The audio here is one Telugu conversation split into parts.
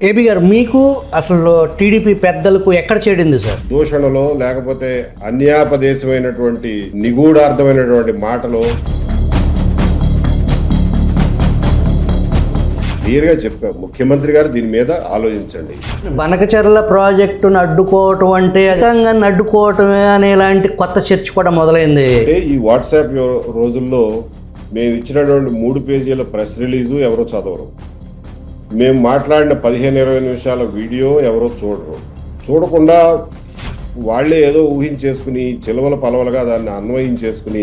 ఏబీ గారు, మీకు అసలు టీడీపీ పెద్దలకు ఎక్కడ చేడింది సార్? దూషణలో లేకపోతే అన్యాపదేశమైనటువంటి నిగూఢార్థమైనటువంటి మాటలు క్లియర్గా చెప్పాం. ముఖ్యమంత్రి గారు దీని మీద ఆలోచించండి. బనకచెర్ల ప్రాజెక్టును అడ్డుకోవటం అంటే అధికంగాన్ని అడ్డుకోవటమే అనేలాంటి కొత్త చర్చ కూడా మొదలైంది. అంటే ఈ వాట్సాప్ రోజుల్లో మేము ఇచ్చినటువంటి 3 పేజీల ప్రెస్ రిలీజు ఎవరో చదవరు. మేము మాట్లాడిన 15-20 నిమిషాల వీడియో ఎవరో చూడకుండా వాళ్ళే ఏదో ఊహించేసుకుని చిలవల పలవలుగా దాన్ని అన్వయించేసుకుని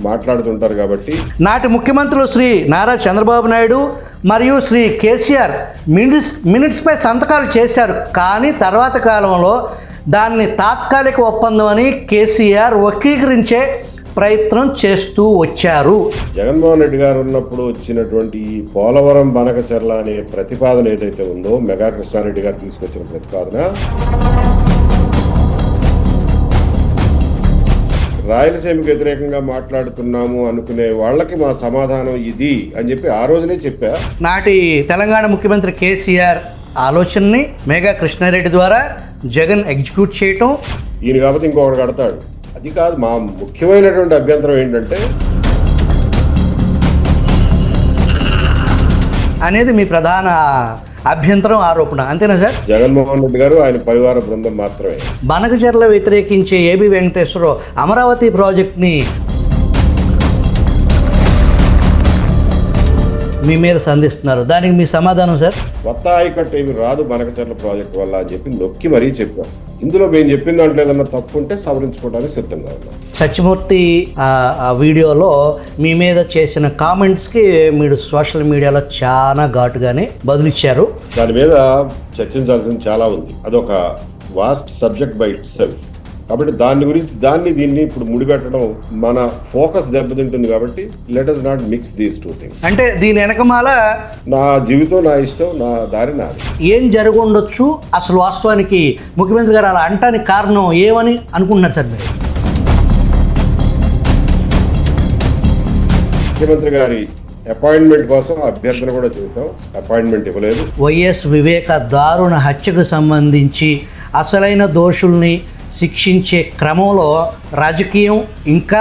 మాట్లాడుతుంటారు. కాబట్టి నాటి ముఖ్యమంత్రులు శ్రీ నారా చంద్రబాబు నాయుడు మరియు శ్రీ కేసీఆర్ మినిట్స్పై సంతకాలు చేశారు. కానీ తర్వాత కాలంలో దాన్ని తాత్కాలిక ఒప్పందం అని కేసీఆర్ వక్రీకరించే ప్రయత్నం చేస్తూ వచ్చారు. జగన్మోహన్ రెడ్డి గారు ఉన్నప్పుడు వచ్చినటువంటి ఈ పోలవరం బనకచెర్ల అనే ప్రతిపాదన ఏదైతే ఉందో, మెగా కృష్ణారెడ్డి గారు తీసుకొచ్చిన ప్రతిపాదన, రాయలసీమకు వ్యతిరేకంగా మాట్లాడుతున్నాము అనుకునే వాళ్ళకి మా సమాధానం ఇది అని చెప్పి ఆ రోజునే చెప్పా. నాటి తెలంగాణ ముఖ్యమంత్రి కేసీఆర్ ఆలోచనని మెగా కృష్ణారెడ్డి ద్వారా జగన్ ఎగ్జిక్యూట్ చేయటం, ఈయన కాబట్టి ఇంకొకటి కడతాడు. అది కాదు, మా ముఖ్యమైనటువంటి అభ్యంతరం ఏంటంటే అనేది మీ ప్రధాన అభ్యంతరం, ఆరోపణ, అంతేనా సార్? జగన్మోహన్ రెడ్డి గారు ఆయన పరివార బృందం మాత్రమే. బనకచెర్ల వ్యతిరేకించే ఏబీ వెంకటేశ్వరరావు అమరావతి ప్రాజెక్ట్ని మీ మీద సంధిస్తున్నారు. దానికి మీ సమాధానం సార్? కొత్త ఆయకట్టు ఏమి రాదు బనకచెర్ల ప్రాజెక్టు వల్ల అని చెప్పి నొక్కి మరీ చెప్పాం. ఇందులో మేము చెప్పిన దాంట్లో ఏదన్నా తప్పు ఉంటే సవరించుకోవడానికి సిద్ధంగా ఉన్నాం. సత్యమూర్తి ఆ వీడియోలో మీ మీద చేసిన కామెంట్స్కి మీరు సోషల్ మీడియాలో చాలా ఘాటుగానే బదులిచ్చారు. దాని మీద చర్చించాల్సింది చాలా ఉంది. అదొక vast subject by itself. కాబట్టి దీన్ని ఇప్పుడు ముడిపెట్టడం మన ఫోకస్ దెబ్బతింటుంది. కాబట్టి let us not mix these 2 things. అంటే దీని వెనకమాల నా జీవితం నా ఇష్టం, నా దారి నాది. ఏం జరుగుండొచ్చు అసలు? వాస్తవానికి ముఖ్యమంత్రి గారు అలా అంటానికి కారణం ఏమని అనుకుంటున్నారు సార్ మీరు? ముఖ్యమంత్రి గారి అపాయింట్మెంట్ కోసం అభ్యర్థన కూడా చేశాం. అపాయింట్మెంట్ ఇవ్వలేదు. వైఎస్ వివేక దారుణ హత్యకు సంబంధించి అసలైన దోషుల్ని శిక్షించే క్రమంలో రాజకీయం ఇంకా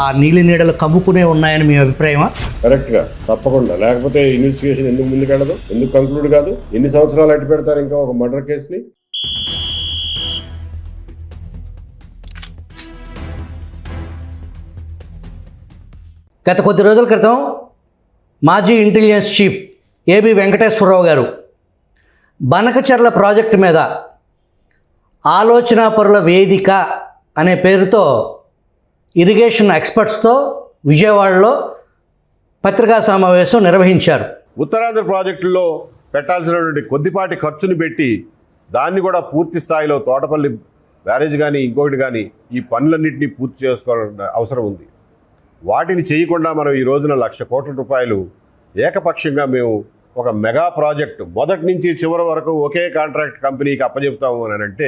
ఆ నీలి నీడలు కమ్ముకునే ఉన్నాయని మీ అభిప్రాయమా? కరెక్ట్గా, తప్పకుండా. లేకపోతే ఇన్వెస్టిగేషన్ ఎందుకు ముందుకెళ్ళదు, ఎందుకు కంక్లూడ్ కాదు? ఎన్ని సంవత్సరాలు అడ్డు పెడతారు ఇంకా ఒక మర్డర్ కేసుని? గత కొద్ది రోజుల క్రితం మాజీ ఇంటెలిజెన్స్ చీఫ్ ఏబీ వెంకటేశ్వరరావు గారు బనకచెర్ల ప్రాజెక్టు మీద ఆలోచన పరుల వేదిక అనే పేరుతో ఇరిగేషన్ ఎక్స్పర్ట్స్తో విజయవాడలో పత్రికా సమావేశం నిర్వహించారు. ఉత్తరాంధ్ర ప్రాజెక్టుల్లో పెట్టాల్సినటువంటి కొద్దిపాటి ఖర్చుని పెట్టి దాన్ని కూడా పూర్తి స్థాయిలో తోటపల్లి బ్యారేజ్ కానీ ఇంకొకటి కానీ ఈ పనులన్నింటినీ పూర్తి చేసుకోవాల్సిన అవసరం ఉంది. వాటిని చేయకుండా మనం ఈ రోజున 1,00,000 కోట్ల రూపాయలు ఏకపక్షంగా మేము ఒక మెగా ప్రాజెక్టు మొదటి నుంచి చివరి వరకు ఒకే కాంట్రాక్ట్ కంపెనీకి అప్పచెప్తాము అని అంటే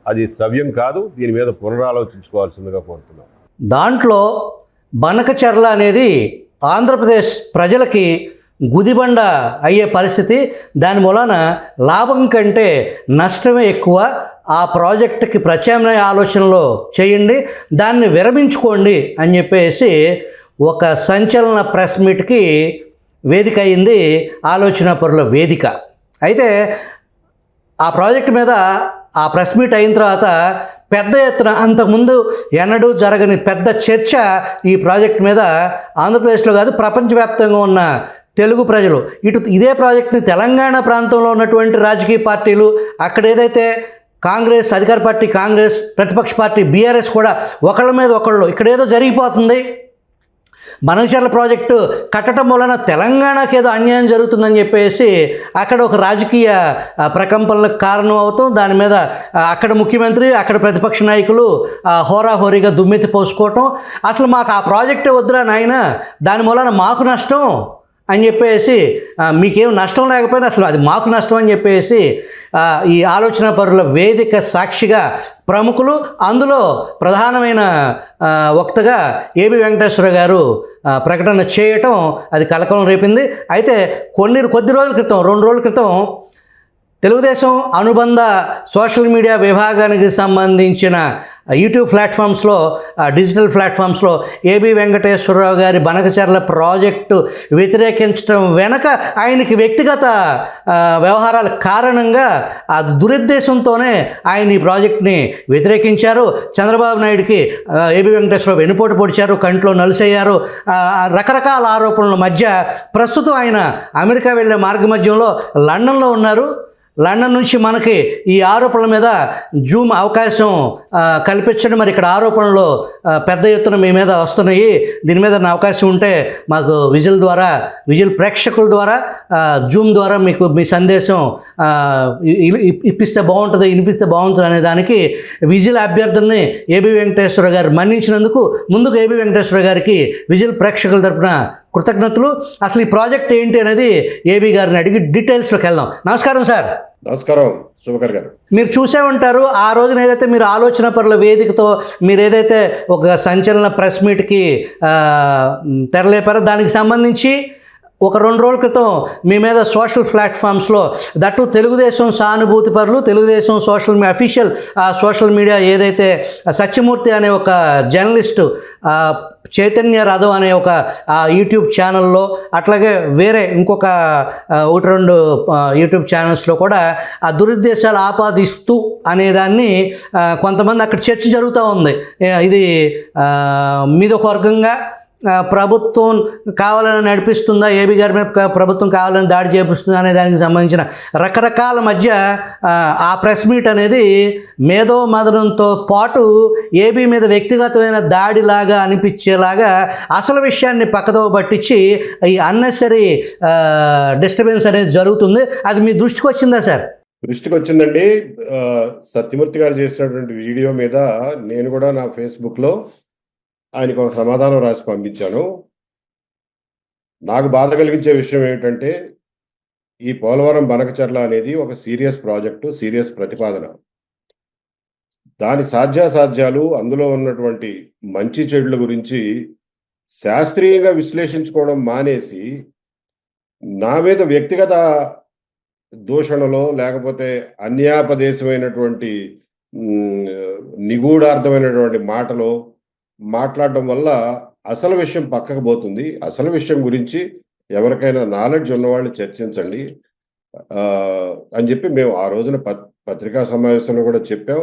అది సవ్యం కాదు. దీని మీద పునరాలోచించుకోవాల్సిందిగా కోరుతున్నాం. దాంట్లో బనకచెర్ల అనేది ఆంధ్రప్రదేశ్ ప్రజలకి గుదిబండ అయ్యే పరిస్థితి. దాని మూలాన లాభం కంటే నష్టమే ఎక్కువ. ఆ ప్రాజెక్టుకి ప్రత్యామ్నాయ ఆలోచనలు చేయండి, దాన్ని విరమించుకోండి అని చెప్పేసి ఒక సంచలన ప్రెస్ మీట్కి వేదిక అయింది ఆలోచన పరుల వేదిక. అయితే ఆ ప్రాజెక్టు మీద ఆ ప్రెస్ మీట్ అయిన తర్వాత పెద్ద ఎత్తున అంతకుముందు ఎన్నడూ జరగని పెద్ద చర్చ ఈ ప్రాజెక్టు మీద ఆంధ్రప్రదేశ్లో కాదు ప్రపంచవ్యాప్తంగా ఉన్న తెలుగు ప్రజలు, ఇదే ప్రాజెక్టుని తెలంగాణ ప్రాంతంలో ఉన్నటువంటి రాజకీయ పార్టీలు, అక్కడ ఏదైతే కాంగ్రెస్ అధికార పార్టీ కాంగ్రెస్, ప్రతిపక్ష పార్టీ బీఆర్ఎస్ కూడా ఒకళ్ళ మీద ఒకళ్ళు ఇక్కడ ఏదో జరిగిపోతుంది, బనకచెర్ల ప్రాజెక్టు కట్టడం వలన తెలంగాణకి ఏదో అన్యాయం జరుగుతుందని చెప్పేసి అక్కడ ఒక రాజకీయ ప్రకంపనలకు కారణం అవుతాం. దాని మీద అక్కడ ముఖ్యమంత్రి, అక్కడ ప్రతిపక్ష నాయకులు హోరాహోరీగా దుమ్మెత్తి పోసుకోవటం, అసలు మాకు ఆ ప్రాజెక్టే వద్దురా నాయన, దాని వలన మాకు నష్టం అని చెప్పేసి, మీకేం నష్టం లేకపోయినా అసలు అది మాకు నష్టం అని చెప్పేసి ఈ ఆలోచన పరుల వేదిక సాక్షిగా ప్రముఖులు, అందులో ప్రధానమైన వక్తగా ఏబి వెంకటేశ్వర గారు ప్రకటన చేయటం అది కలకలం రేపింది. అయితే కొద్ది రోజుల క్రితం, 2 రోజుల క్రితం తెలుగుదేశం అనుబంధ సోషల్ మీడియా విభాగానికి సంబంధించిన యూట్యూబ్ ప్లాట్ఫామ్స్లో, డిజిటల్ ప్లాట్ఫామ్స్లో ఏబి వెంకటేశ్వరరావు గారి బనకచర్ల ప్రాజెక్టు వ్యతిరేకించడం వెనక ఆయనకి వ్యక్తిగత వ్యవహారాల కారణంగా ఆ దురుద్దేశంతోనే ఆయన ఈ ప్రాజెక్ట్ని వ్యతిరేకించారు. చంద్రబాబు నాయుడికి ఏబి వెంకటేశ్వరరావు వెనుపోటు పొడిచారు, కంట్లో నలుసయ్యారు. రకరకాల ఆరోపణల మధ్య ప్రస్తుతం ఆయన అమెరికా వెళ్ళే మార్గమధ్యంలో లండన్లో ఉన్నారు. లండన్ నుంచి మనకి ఈ ఆరోపణల మీద జూమ్ అవకాశం కల్పించండి. మరి ఇక్కడ ఆరోపణలు పెద్ద ఎత్తున మీ మీద వస్తున్నాయి, దీని మీద నా అవకాశం ఉంటే మాకు విజిల్ ప్రేక్షకుల ద్వారా జూమ్ ద్వారా మీకు మీ సందేశం ఇప్పిస్తే బాగుంటుంది, వినిపిస్తే బాగుంటుంది అనే దానికి విజిల్ అభ్యర్థుల్ని ఏబి వెంకటేశ్వర గారు మన్నించినందుకు ముందుకు ఏబి వెంకటేశ్వర గారికి విజిల్ ప్రేక్షకుల తరపున కృతజ్ఞతలు. అసలు ఈ ప్రాజెక్ట్ ఏంటి అనేది ఏబి గారిని అడిగి డీటెయిల్స్లోకి వెళ్దాం. నమస్కారం సార్. నమస్కారం శుభకర్ గారు. మీరు చూసే ఉంటారు, ఆ రోజున ఏదైతే మీరు ఆలోచన పరుల వేదికతో మీరు ఏదైతే ఒక సంచలన ప్రెస్ మీట్కి తెరలేపారో దానికి సంబంధించి ఒక 2 రోజుల క్రితం మీ మీద సోషల్ ప్లాట్ఫామ్స్లో దట్టు తెలుగుదేశం సానుభూతి పరులు, తెలుగుదేశం అఫీషియల్ సోషల్ మీడియా ఏదైతే సత్యమూర్తి అనే ఒక జర్నలిస్టు, చైతన్య రథం అనే ఒక యూట్యూబ్ ఛానల్లో, అట్లాగే వేరే ఇంకొక 1-2 యూట్యూబ్ ఛానల్స్లో కూడా ఆ దురుద్దేశాలు ఆపాదిస్తూ అనేదాన్ని కొంతమంది అక్కడ చర్చ జరుగుతూ ఉంది. ఇది మీదొక వర్గంగా ప్రభుత్వం కావాలని నడిపిస్తుందా, ఏబి గారి మీద ప్రభుత్వం కావాలని దాడి చేపిస్తుందా అనే దానికి సంబంధించిన రకరకాల మధ్య ఆ ప్రెస్ మీట్ అనేది మేధో మదనంతో పాటు ఏబి మీద వ్యక్తిగతమైన దాడిలాగా అనిపించేలాగా అసలు విషయాన్ని పక్కదో పట్టించి ఈ అన్నెసరీ డిస్టర్బెన్స్ అనేది జరుగుతుంది. అది మీ దృష్టికి వచ్చిందా సార్? దృష్టికి వచ్చిందండి. సత్యమూర్తి గారు చేసినటువంటి వీడియో మీద నేను కూడా నా ఫేస్బుక్లో ఆయనకు ఒక సమాధానం రాసి పంపించాను. నాకు బాధ కలిగించే విషయం ఏమిటంటే, ఈ పోలవరం బనకచర్ల అనేది ఒక సీరియస్ ప్రాజెక్టు, సీరియస్ ప్రతిపాదన. దాని సాధ్యాసాధ్యాలు, అందులో ఉన్నటువంటి మంచి చెడుల గురించి శాస్త్రీయంగా విశ్లేషించుకోవడం మానేసి నా మీద వ్యక్తిగత దూషణలో, లేకపోతే అన్యాపదేశమైనటువంటి నిగూఢార్థమైనటువంటి మాటలో మాట్లాడడం వల్ల అసలు విషయం పక్కకు పోతుంది. అసలు విషయం గురించి ఎవరికైనా నాలెడ్జ్ ఉన్నవాళ్ళు చర్చించండి అని చెప్పి మేము ఆ రోజున పత్రికా సమావేశంలో కూడా చెప్పాం.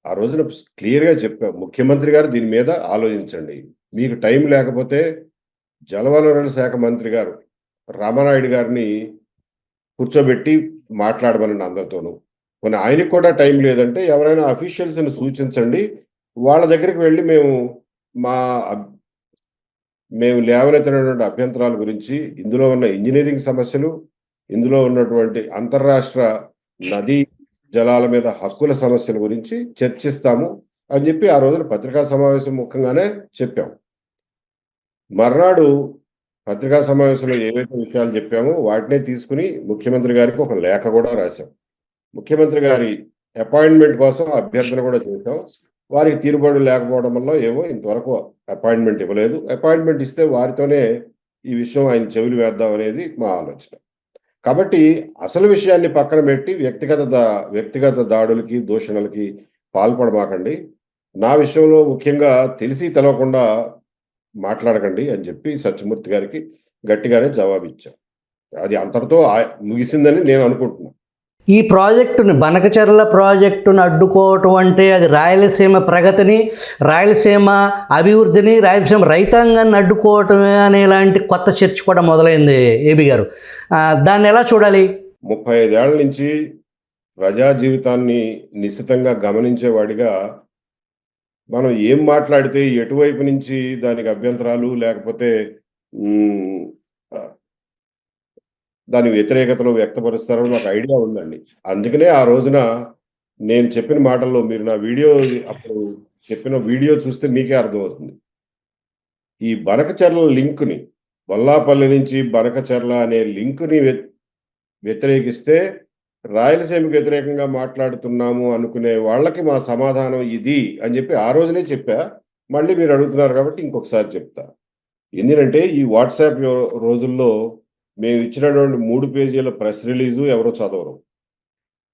ఆ రోజున క్లియర్గా చెప్పాం, ముఖ్యమంత్రి గారు దీని మీద ఆలోచించండి, మీకు టైం లేకపోతే జలవనరుల శాఖ మంత్రి గారు రామానాయుడు గారిని కూర్చోబెట్టి మాట్లాడమనండి అందరితోనూ. కొన్ని ఆయనకు కూడా టైం లేదంటే ఎవరైనా అఫీషియల్స్ని సూచించండి, వాళ్ళ దగ్గరికి వెళ్ళి మేము లేవనెత్తినటువంటి అభ్యంతరాల గురించి, ఇందులో ఉన్న ఇంజనీరింగ్ సమస్యలు, ఇందులో ఉన్నటువంటి అంతర్రాష్ట్ర నదీ జలాల మీద హక్కుల సమస్యల గురించి చర్చిస్తాము అని చెప్పి ఆ రోజున పత్రికా సమావేశం ముఖ్యంగానే చెప్పాం. మర్నాడు పత్రికా సమావేశంలో ఏవైతే విషయాలు చెప్పామో వాటినే తీసుకుని ముఖ్యమంత్రి గారికి ఒక లేఖ కూడా రాశాం. ముఖ్యమంత్రి గారి అపాయింట్మెంట్ కోసం అభ్యర్థన కూడా చేశాం. వారికి తీరుబాటు లేకపోవడం వల్ల ఏమో ఇంతవరకు అపాయింట్మెంట్ ఇవ్వలేదు. అపాయింట్మెంట్ ఇస్తే వారితోనే ఈ విషయం ఆయన చెవులు వేద్దాం అనేది మా ఆలోచన. కాబట్టి అసలు విషయాన్ని పక్కన పెట్టి వ్యక్తిగత దాడులకి, దూషణలకి పాల్పడమాకండి. నా విషయంలో ముఖ్యంగా తెలిసి తెలవకుండా మాట్లాడకండి అని చెప్పి సత్యమూర్తి గారికి గట్టిగానే జవాబిచ్చా. అది అంతటితో ముగిసిందని నేను అనుకుంటున్నాను. ఈ ప్రాజెక్టుని, బనకచర్ల ప్రాజెక్టును అడ్డుకోవటం అంటే అది రాయలసీమ ప్రగతిని, రాయలసీమ అభివృద్ధిని, రాయలసీమ రైతాంగాన్ని అడ్డుకోవటమే అనేలాంటి కొత్త చర్చ కూడా మొదలైంది ఏబి గారు. దాన్ని ఎలా చూడాలి? 35 ఏళ్ల నుంచి ప్రజా జీవితాన్ని నిశితంగా గమనించేవాడిగా మనం ఏం మాట్లాడితే ఎటువైపు నుంచి దానికి అభ్యంతరాలు లేకపోతే దాని వ్యతిరేకతలు వ్యక్తపరుస్తారని నాకు ఐడియా ఉందండి. అందుకనే ఆ రోజున నేను చెప్పిన మాటల్లో మీరు నా వీడియో అప్పుడు చెప్పిన వీడియో చూస్తే మీకే అర్థమవుతుంది. ఈ బనకచర్ల లింకుని, వల్లాపల్లి నుంచి బనకచర్ల అనే లింకుని వ్యతిరేకిస్తే రాయలసీమకు వ్యతిరేకంగా మాట్లాడుతున్నాము అనుకునే వాళ్ళకి మా సమాధానం ఇది అని చెప్పి ఆ రోజునే చెప్పా. మళ్ళీ మీరు అడుగుతున్నారు కాబట్టి ఇంకొకసారి చెప్తా. ఎందుకంటే ఈ వాట్సాప్ రోజుల్లో మేము ఇచ్చినటువంటి 3 పేజీల ప్రెస్ రిలీజు ఎవరో చదవరు.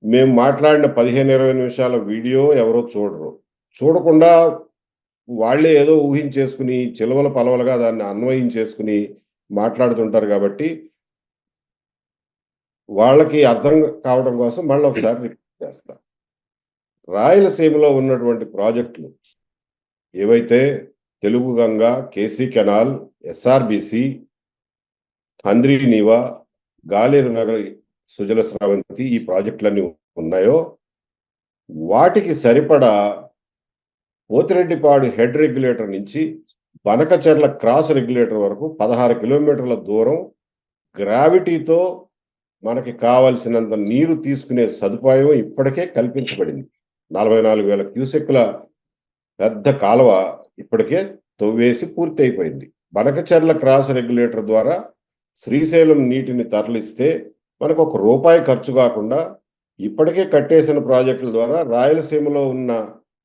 మేము మాట్లాడిన 15-20 నిమిషాల వీడియో ఎవరో చూడరు. చూడకుండా వాళ్ళే ఏదో ఊహించేసుకుని చిలవల పలవలుగా దాన్ని అన్వయించేసుకుని మాట్లాడుతుంటారు కాబట్టి వాళ్ళకి అర్థం కావడం కోసం మళ్ళీ ఒకసారి రిపీట్ చేస్తా. రాయలసీమలో ఉన్నటువంటి ప్రాజెక్టులు ఏవైతే Telugu Ganga, KC canal, SRBC, Handri Neeva, Galeru Nagari Sujala Sravanthi ఈ ప్రాజెక్టులన్నీ ఉన్నాయో వాటికి సరిపడా పోతిరెడ్డిపాడు హెడ్ రెగ్యులేటర్ నుంచి బనకచెర్ల క్రాస్ రెగ్యులేటర్ వరకు 16 కిలోమీటర్ల దూరం గ్రావిటీతో మనకి కావలసినంత నీరు తీసుకునే సదుపాయం ఇప్పటికే కల్పించబడింది. 44,000 క్యూసెక్కుల పెద్ద కాలువ ఇప్పటికే తవ్వేసి పూర్తి అయిపోయింది. బనకచెర్ల క్రాస్ రెగ్యులేటర్ ద్వారా శ్రీశైలం నీటిని తరలిస్తే మనకు ₹1 ఖర్చు కాకుండా ఇప్పటికే కట్టేసిన ప్రాజెక్టుల ద్వారా రాయలసీమలో ఉన్న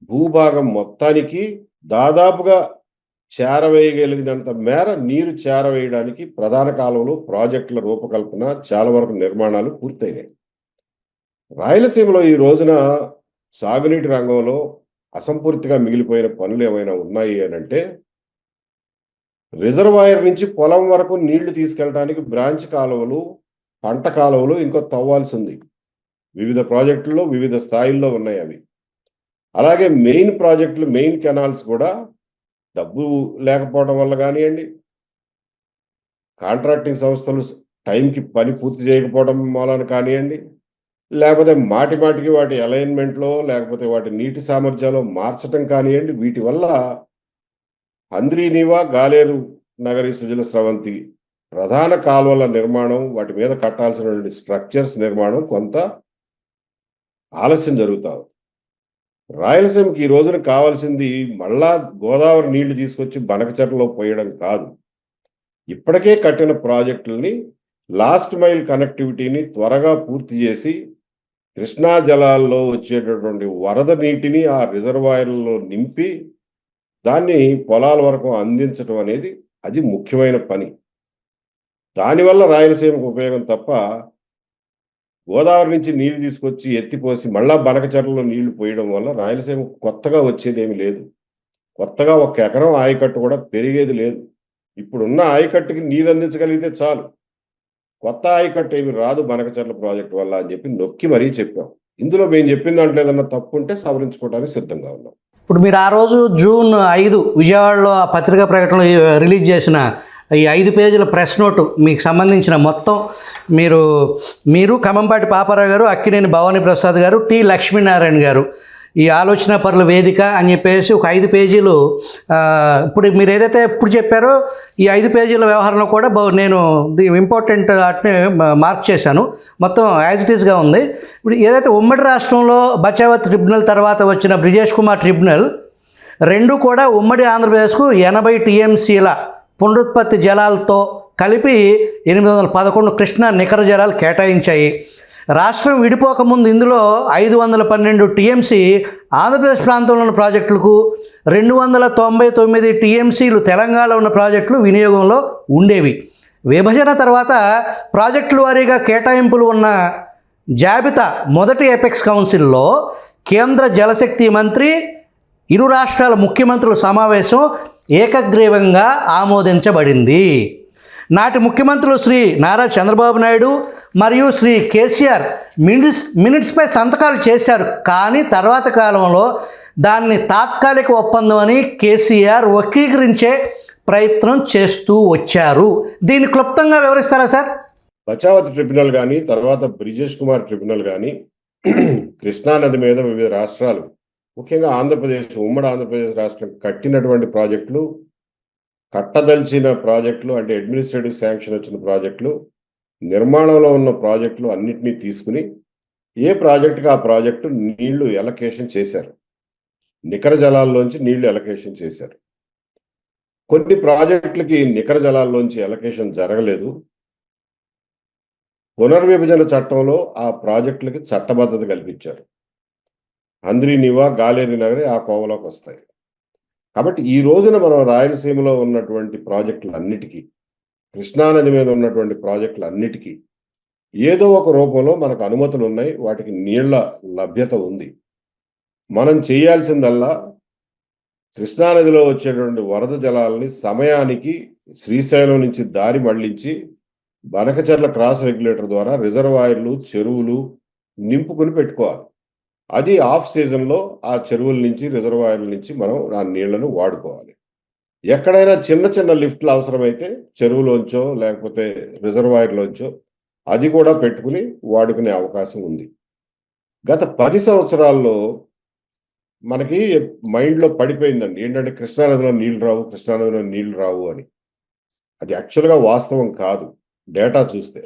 భూభాగం మొత్తానికి దాదాపుగా చేరవేయగలిగినంత మేర నీరు చేరవేయడానికి ప్రధాన కాలువలు ప్రాజెక్టుల రూపకల్పన చాలా వరకు నిర్మాణాలు పూర్తయినాయి. రాయలసీమలో ఈ రోజున సాగునీటి రంగంలో అసంపూర్తిగా మిగిలిపోయిన పనులు ఏమైనా ఉన్నాయి అంటే రిజర్వాయర్ నుంచి పొలం వరకు నీళ్లు తీసుకెళ్ళడానికి బ్రాంచ్ కాలువలు, పంట కాలువలు ఇంకో తవ్వాల్సి ఉంది. వివిధ ప్రాజెక్టుల్లో వివిధ స్థాయిల్లో ఉన్నాయి అవి. అలాగే మెయిన్ ప్రాజెక్టులు, మెయిన్ కెనాల్స్ కూడా డబ్బు లేకపోవడం వల్ల కానివ్వండి, కాంట్రాక్టింగ్ సంస్థలు టైంకి పని పూర్తి చేయకపోవడం మూలన కానివ్వండి, లేకపోతే మాటికి వాటి అలైన్మెంట్లో లేకపోతే వాటి నీటి సామర్థ్యాలు మార్చడం కానివ్వండి, వీటి వల్ల హంద్రీనీవా, గాలేరు నగరి సుజల స్రవంతి ప్రధాన కాలువల నిర్మాణం, వాటి మీద కట్టాల్సినటువంటి స్ట్రక్చర్స్ నిర్మాణం కొంత ఆలస్యం జరుగుతావు. రాయలసీమకి ఈ రోజున కావాల్సింది మళ్ళా గోదావరి నీళ్లు తీసుకొచ్చి బనకచెర్లలో పోయడం కాదు. ఇప్పటికే కట్టిన ప్రాజెక్టులని లాస్ట్ మైల్ కనెక్టివిటీని త్వరగా పూర్తి చేసి కృష్ణా జలాల్లో వచ్చేటటువంటి వరద నీటిని ఆ రిజర్వాయర్లలో నింపి దాన్ని పొలాల వరకు అందించడం అనేది అది ముఖ్యమైన పని. దానివల్ల రాయలసీమకు ఉపయోగం తప్ప గోదావరి నుంచి నీళ్లు తీసుకొచ్చి ఎత్తిపోసి మళ్ళా బనకచెర్లలో నీళ్లు పోయడం వల్ల రాయలసీమ కొత్తగా వచ్చేదేమి లేదు. కొత్తగా 1 ఎకరం ఆయకట్టు కూడా పెరిగేది లేదు. ఇప్పుడున్న ఆయకట్టుకి నీరు అందించగలిగితే చాలు. కొత్త ఆయకట్టు ఏమి రాదు బనకచెర్ల ప్రాజెక్టు వల్ల అని చెప్పి నొక్కి మరీ చెప్పాం. ఇందులో మేము చెప్పిన దాంట్లో ఏదన్నా తప్పు ఉంటే సవరించుకోవడానికి సిద్ధంగా ఉన్నాం. ఇప్పుడు మీరు ఆ రోజు జూన్ 5 విజయవాడలో ఆ పత్రికా ప్రకటనలో రిలీజ్ చేసిన ఈ 5 పేజీల ప్రెస్ నోటు మీకు సంబంధించిన మొత్తం మీరు ఖమ్మంపాటి పాపారావు గారు, అక్కినేని భవానీ ప్రసాద్ గారు, టి లక్ష్మీనారాయణ గారు ఈ ఆలోచన పరుల వేదిక అని చెప్పేసి ఒక 5 పేజీలు ఇప్పుడు మీరు ఏదైతే ఇప్పుడు చెప్పారో ఈ 5 పేజీల వ్యవహారంలో కూడా నేను ఇంపార్టెంట్ వాటిని మార్క్ చేశాను. మొత్తం యాజ్ ఇట్ ఈస్గా ఉంది. ఇప్పుడు ఏదైతే ఉమ్మడి రాష్ట్రంలో బచావత్ ట్రిబ్యునల్ తర్వాత వచ్చిన బ్రిజేష్ కుమార్ ట్రిబ్యునల్ రెండు కూడా ఉమ్మడి ఆంధ్రప్రదేశ్కు 80 టీఎంసీల పునరుత్పత్తి జలాలతో కలిపి 811 కృష్ణా నికర జలాలు కేటాయించాయి. రాష్ట్రం విడిపోకముందు ఇందులో 512 టీఎంసీ ఆంధ్రప్రదేశ్ ప్రాంతంలో ఉన్న ప్రాజెక్టులకు, 299 టీఎంసీలు తెలంగాణలో ఉన్న ప్రాజెక్టులు వినియోగంలో ఉండేవి. విభజన తర్వాత ప్రాజెక్టుల వారీగా కేటాయింపులు ఉన్న జాబితా మొదటి ఎపెక్స్ కౌన్సిల్లో కేంద్ర జలశక్తి మంత్రి, ఇరు రాష్ట్రాల ముఖ్యమంత్రుల సమావేశం ఏకగ్రీవంగా ఆమోదించబడింది. నాటి ముఖ్యమంత్రులు శ్రీ నారా చంద్రబాబు నాయుడు మరియు శ్రీ కేసీఆర్ మినిట్స్పై సంతకాలు చేశారు. కానీ తర్వాత కాలంలో దాన్ని తాత్కాలిక ఒప్పందం అని కేసీఆర్ వక్రీకరించే ప్రయత్నం చేస్తూ వచ్చారు. దీన్ని క్లుప్తంగా వివరిస్తారా సార్? బచావత్ ట్రిబ్యునల్ కానీ తర్వాత బ్రిజేష్ కుమార్ ట్రిబ్యునల్ కానీ కృష్ణానది మీద వివిధ రాష్ట్రాలు, ముఖ్యంగా ఆంధ్రప్రదేశ్, ఉమ్మడి ఆంధ్రప్రదేశ్ రాష్ట్రం కట్టినటువంటి ప్రాజెక్టులు, కట్టదలిచిన ప్రాజెక్టులు అంటే అడ్మినిస్ట్రేటివ్ శాంక్షన్ వచ్చిన ప్రాజెక్టులు, నిర్మాణంలో ఉన్న ప్రాజెక్టులు అన్నింటినీ తీసుకుని ఏ ప్రాజెక్టుకి ఆ ప్రాజెక్టు నీళ్లు ఎలకేషన్ చేశారు. నికర జలాల్లోంచి నీళ్లు ఎలకేషన్ చేశారు. కొన్ని ప్రాజెక్టులకి నికర జలాల్లోంచి ఎలకేషన్ జరగలేదు. పునర్విభజన చట్టంలో ఆ ప్రాజెక్టులకి చట్టబద్ధత కల్పించారు. హంద్రీ నివా, గాలేరు నగరి ఆ కోవలోకి వస్తాయి. కాబట్టి ఈ రోజున మనం రాయలసీమలో ఉన్నటువంటి ప్రాజెక్టులన్నిటికీ, కృష్ణానది మీద ఉన్నటువంటి ప్రాజెక్టులన్నిటికీ ఏదో ఒక రూపంలో మనకు అనుమతులు ఉన్నాయి. వాటికి నీళ్ల లభ్యత ఉంది. మనం చేయాల్సిందల్లా కృష్ణానదిలో వచ్చేటువంటి వరద జలాలని సమయానికి శ్రీశైలం నుంచి దారి మళ్లించి బనకచర్ల క్రాస్ రెగ్యులేటర్ ద్వారా రిజర్వాయర్లు, చెరువులు నింపుకుని పెట్టుకోవాలి. అది ఆఫ్ సీజన్లో ఆ చెరువుల నుంచి, రిజర్వాయర్ల నుంచి మనం ఆ నీళ్లను వాడుకోవాలి. ఎక్కడైనా చిన్న చిన్న లిఫ్ట్లు అవసరమైతే చెరువులోంచో లేకపోతే రిజర్వాయర్లోంచో అది కూడా పెట్టుకుని వాడుకునే అవకాశం ఉంది. గత 10 సంవత్సరాల్లో మనకి మైండ్లో పడిపోయిందండి. ఏంటంటే కృష్ణానదిలో నీళ్లు రావు అని. అది యాక్చువల్గా వాస్తవం కాదు. డేటా చూస్తే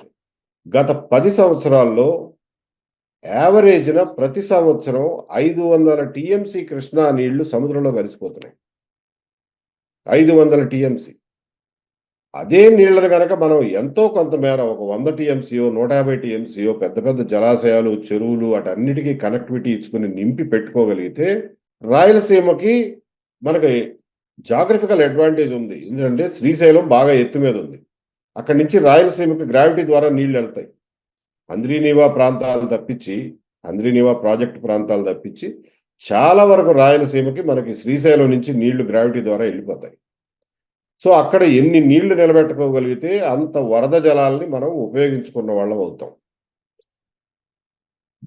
గత 10 సంవత్సరాల్లో యావరేజ్న ప్రతి సంవత్సరం 500 టీఎంసీ కృష్ణా నీళ్లు సముద్రంలో కలిసిపోతున్నాయి. 500 టీఎంసీ. అదే నీళ్లను కనుక మనం ఎంతో కొంతమేర ఒక 100 టీఎంసీయో 150 టీఎంసీయో పెద్ద పెద్ద జలాశయాలు, చెరువులు వాటన్నిటికీ కనెక్టివిటీ ఇచ్చుకుని నింపి పెట్టుకోగలిగితే రాయలసీమకి మనకి జాగ్రఫికల్ అడ్వాంటేజ్ ఉంది. ఎందుకంటే శ్రీశైలం బాగా ఎత్తు మీద ఉంది. అక్కడి నుంచి రాయలసీమకి గ్రావిటీ ద్వారా నీళ్లు వెళ్తాయి. హంద్రీనీవా ప్రాజెక్ట్ ప్రాంతాలు తప్పించి చాలా వరకు రాయలసీమకి మనకి శ్రీశైలం నుంచి నీళ్లు గ్రావిటీ ద్వారా వెళ్ళిపోతాయి. సో అక్కడ ఎన్ని నీళ్లు నిలబెట్టుకోగలిగితే అంత వరద జలాల్ని మనం ఉపయోగించుకున్న వాళ్ళం అవుతాం.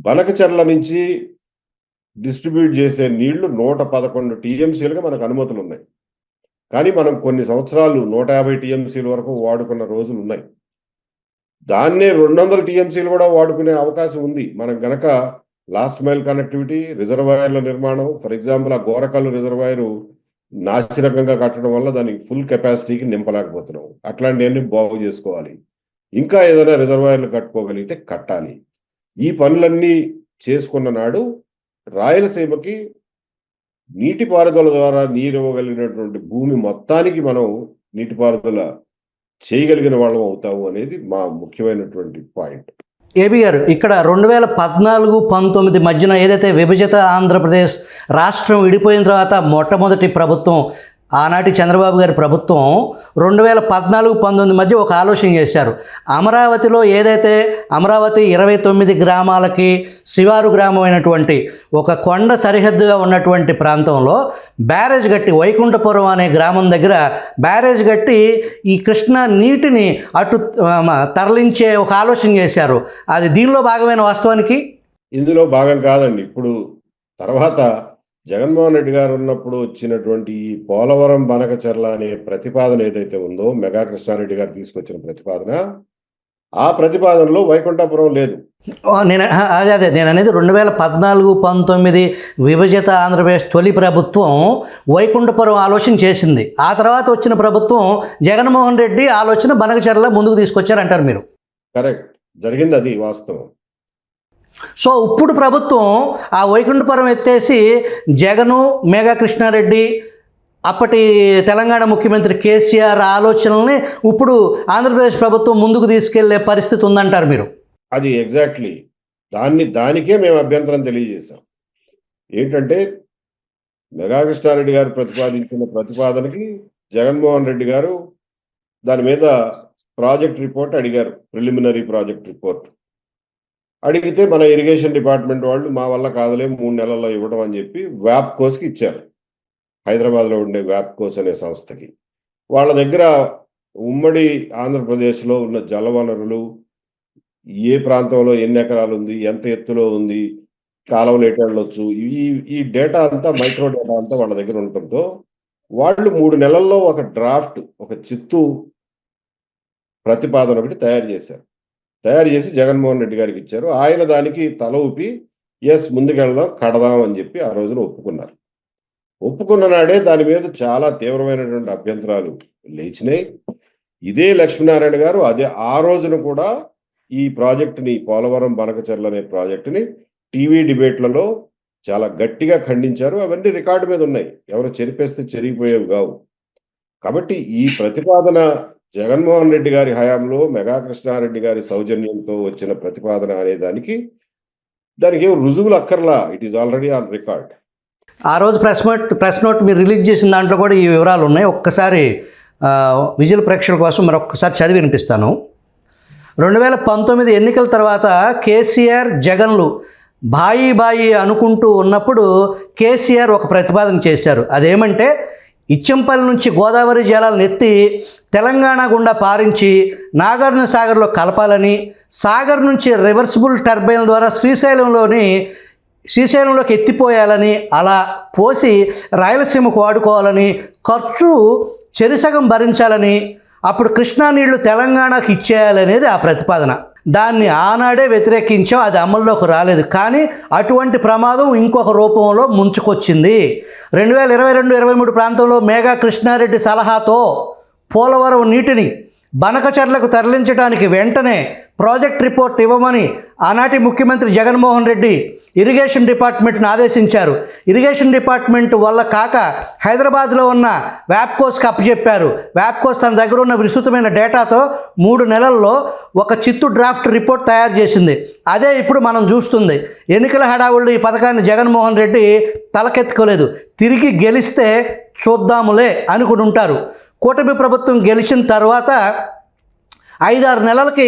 బనకచర్ల నుంచి డిస్ట్రిబ్యూట్ చేసే నీళ్లు 111 టీఎంసీలుగా మనకు అనుమతులు ఉన్నాయి. కానీ మనం కొన్ని సంవత్సరాలు 150 టీఎంసీల వరకు వాడుకున్న రోజులు ఉన్నాయి. దాన్నే 200 టీఎంసీలు కూడా వాడుకునే అవకాశం ఉంది. మనం గనక లాస్ట్ మైల్ కనెక్టివిటీ, రిజర్వాయర్ల నిర్మాణం, ఫర్ ఎగ్జాంపుల్ ఆ గోరకల్లు రిజర్వాయరు నాసిరకంగా కట్టడం వల్ల దానికి ఫుల్ కెపాసిటీకి నింపలేకపోతున్నాం. అట్లాంటివన్నీ బాగు చేసుకోవాలి. ఇంకా ఏదైనా రిజర్వాయర్లు కట్టుకోగలిగితే కట్టాలి. ఈ పనులన్నీ చేసుకున్న నాడు రాయలసీమకి నీటిపారుదల ద్వారా నీరు ఇవ్వగలిగినటువంటి భూమి మొత్తానికి మనం నీటిపారుదల చేయగలిగిన వాళ్ళం అవుతాము అనేది మా ముఖ్యమైనటువంటి పాయింట్. ఏబీ గారు, ఇక్కడ 2014-19 మధ్యన ఏదైతే విభజిత ఆంధ్రప్రదేశ్ రాష్ట్రం విడిపోయిన తర్వాత మొట్టమొదటి ప్రభుత్వం, ఆనాటి చంద్రబాబు గారి ప్రభుత్వం 2014-19 మధ్య ఒక ఆలోచన చేశారు. అమరావతిలో ఏదైతే అమరావతి 29 గ్రామాలకి శివారు గ్రామమైనటువంటి ఒక కొండ సరిహద్దుగా ఉన్నటువంటి ప్రాంతంలో బ్యారేజ్ కట్టి, వైకుంఠపురం అనే గ్రామం దగ్గర బ్యారేజ్ కట్టి ఈ కృష్ణా నీటిని అటు తరలించే ఒక ఆలోచన చేశారు. అది దీనిలో భాగమైన వాస్తవానికి ఇందులో భాగం కాదండి. ఇప్పుడు తర్వాత జగన్మోహన్ రెడ్డి గారు ఉన్నప్పుడు వచ్చినటువంటి ఈ పోలవరం బనకచర్ల అనే ప్రతిపాదన ఏదైతే ఉందో, మెగా కృష్ణారెడ్డి గారు తీసుకొచ్చిన ప్రతిపాదన, ఆ ప్రతిపాదనలో వైకుంఠపురం లేదు. నేను అనేది 2014-19 విభజిత ఆంధ్రప్రదేశ్ తొలి ప్రభుత్వం వైకుంఠపురం ఆలోచన చేసింది. ఆ తర్వాత వచ్చిన ప్రభుత్వం జగన్మోహన్ రెడ్డి ఆలోచన బనకచర్ల ముందుకు తీసుకొచ్చారంటారు మీరు. కరెక్ట్, జరిగింది, అది వాస్తవం. సో ఇప్పుడు ప్రభుత్వం ఆ వైకుంఠపురం ఎత్తేసి జగను, మేఘా కృష్ణారెడ్డి, అప్పటి తెలంగాణ ముఖ్యమంత్రి కేసీఆర్ ఆలోచనల్ని ఇప్పుడు ఆంధ్రప్రదేశ్ ప్రభుత్వం ముందుకు తీసుకెళ్లే పరిస్థితి ఉందంటారు మీరు. అది ఎగ్జాక్ట్లీ దానికే మేము అభ్యంతరం తెలియజేశాం. ఏంటంటే మెగా కృష్ణారెడ్డి గారు ప్రతిపాదించిన ప్రతిపాదనకి జగన్మోహన్ రెడ్డి గారు దాని మీద ప్రాజెక్ట్ రిపోర్ట్ అడిగారు, ప్రిలిమినరీ ప్రాజెక్ట్ రిపోర్ట్ అడిగితే మన ఇరిగేషన్ డిపార్ట్మెంట్ వాళ్ళు మా వల్ల కాదులే 3 నెలల్లో ఇవ్వడం అని చెప్పి వ్యాప్కోస్కి ఇచ్చారు. హైదరాబాద్లో ఉండే వ్యాప్కోస్ అనే సంస్థకి. వాళ్ళ దగ్గర ఉమ్మడి ఆంధ్రప్రదేశ్లో ఉన్న జలవనరులు, ఏ ప్రాంతంలో ఎన్ని ఎకరాలు ఉంది, ఎంత ఎత్తులో ఉంది, కాలువలు ఎటు వెళ్ళొచ్చు, ఈ డేటా అంతా, మైక్రో డేటా అంతా వాళ్ళ దగ్గర ఉండటంతో వాళ్ళు 3 నెలల్లో ఒక డ్రాఫ్ట్, ఒక చిత్తు ప్రతిపాదన ఒకటి తయారు చేసి జగన్మోహన్ రెడ్డి గారికి ఇచ్చారు. ఆయన దానికి తల ఊపి ఎస్ ముందుకెళ్దాం, కడదాం అని చెప్పి ఆ రోజున ఒప్పుకున్నారు. ఒప్పుకున్న నాడే దాని మీద చాలా తీవ్రమైనటువంటి అభ్యంతరాలు లేచినాయి. ఇదే లక్ష్మీనారాయణ గారు ఆ రోజున కూడా ఈ ప్రాజెక్టుని, పోలవరం బనకచర్ల అనే ప్రాజెక్టుని టీవీ డిబేట్లలో చాలా గట్టిగా ఖండించారు. అవన్నీ రికార్డు మీద ఉన్నాయి, ఎవరు చెరిపేస్తే చెరిగిపోయేవి కావు. కాబట్టి ఈ ప్రతిపాదన జగన్మోహన్ రెడ్డి గారి హయాంలో మెగా కృష్ణారెడ్డి గారి సౌజన్యంతో వచ్చిన ప్రతిపాదన అనే దానికి ఏం రుజువులు అక్కర్లా. It is already on record. ఆ రోజు ప్రెస్ నోట్ మీరు రిలీజ్ చేసిన దాంట్లో కూడా ఈ వివరాలు ఉన్నాయి. ఒక్కసారి విజువల్ ప్రేక్షకుల కోసం మరొక్కసారి చదివి వినిపిస్తాను. 2019 ఎన్నికల తర్వాత కేసీఆర్ జగన్లు బాయి బాయి అనుకుంటూ ఉన్నప్పుడు కేసీఆర్ ఒక ప్రతిపాదన చేశారు. అదేమంటే ఇచ్చంపల్లి నుంచి గోదావరి జలాలను ఎత్తి తెలంగాణ గుండా పారించి నాగార్జున సాగర్లో కలపాలని, సాగర్ నుంచి రివర్సిబుల్ టర్బైన్ల ద్వారా శ్రీశైలంలోకి ఎత్తిపోయాలని, అలా పోసి రాయలసీమకు వాడుకోవాలని, ఖర్చు చెరిసగం భరించాలని, అప్పుడు కృష్ణా నీళ్లు తెలంగాణకు ఇచ్చేయాలనేది ఆ ప్రతిపాదన. దాన్ని ఆనాడే వ్యతిరేకించాం, అది అమల్లోకి రాలేదు. కానీ అటువంటి ప్రమాదం ఇంకొక రూపంలో ముంచుకొచ్చింది. 2022-23 ప్రాంతంలో మేఘా కృష్ణారెడ్డి సలహాతో పోలవరం నీటిని బనకచెర్లకు తరలించడానికి వెంటనే ప్రాజెక్ట్ రిపోర్ట్ ఇవ్వమని ఆనాటి ముఖ్యమంత్రి జగన్మోహన్ రెడ్డి ఇరిగేషన్ డిపార్ట్మెంట్ను ఆదేశించారు. ఇరిగేషన్ డిపార్ట్మెంట్ వల్ల కాక హైదరాబాద్లో ఉన్న వ్యాప్కోస్కి అప్పచెప్పారు. వ్యాప్కోస్ తన దగ్గర ఉన్న విస్తృతమైన డేటాతో 3 నెలల్లో ఒక చిత్తు డ్రాఫ్ట్ రిపోర్ట్ తయారు చేసింది. అదే ఇప్పుడు మనం చూస్తుంది. ఎన్నికల హడావుళ్ళు ఈ పథకాన్ని జగన్మోహన్ రెడ్డి తలకెత్తుకోలేదు. తిరిగి గెలిస్తే చూద్దాములే అనుకుని ఉంటారు. కూటమి ప్రభుత్వం గెలిచిన తర్వాత 5-6 నెలలకి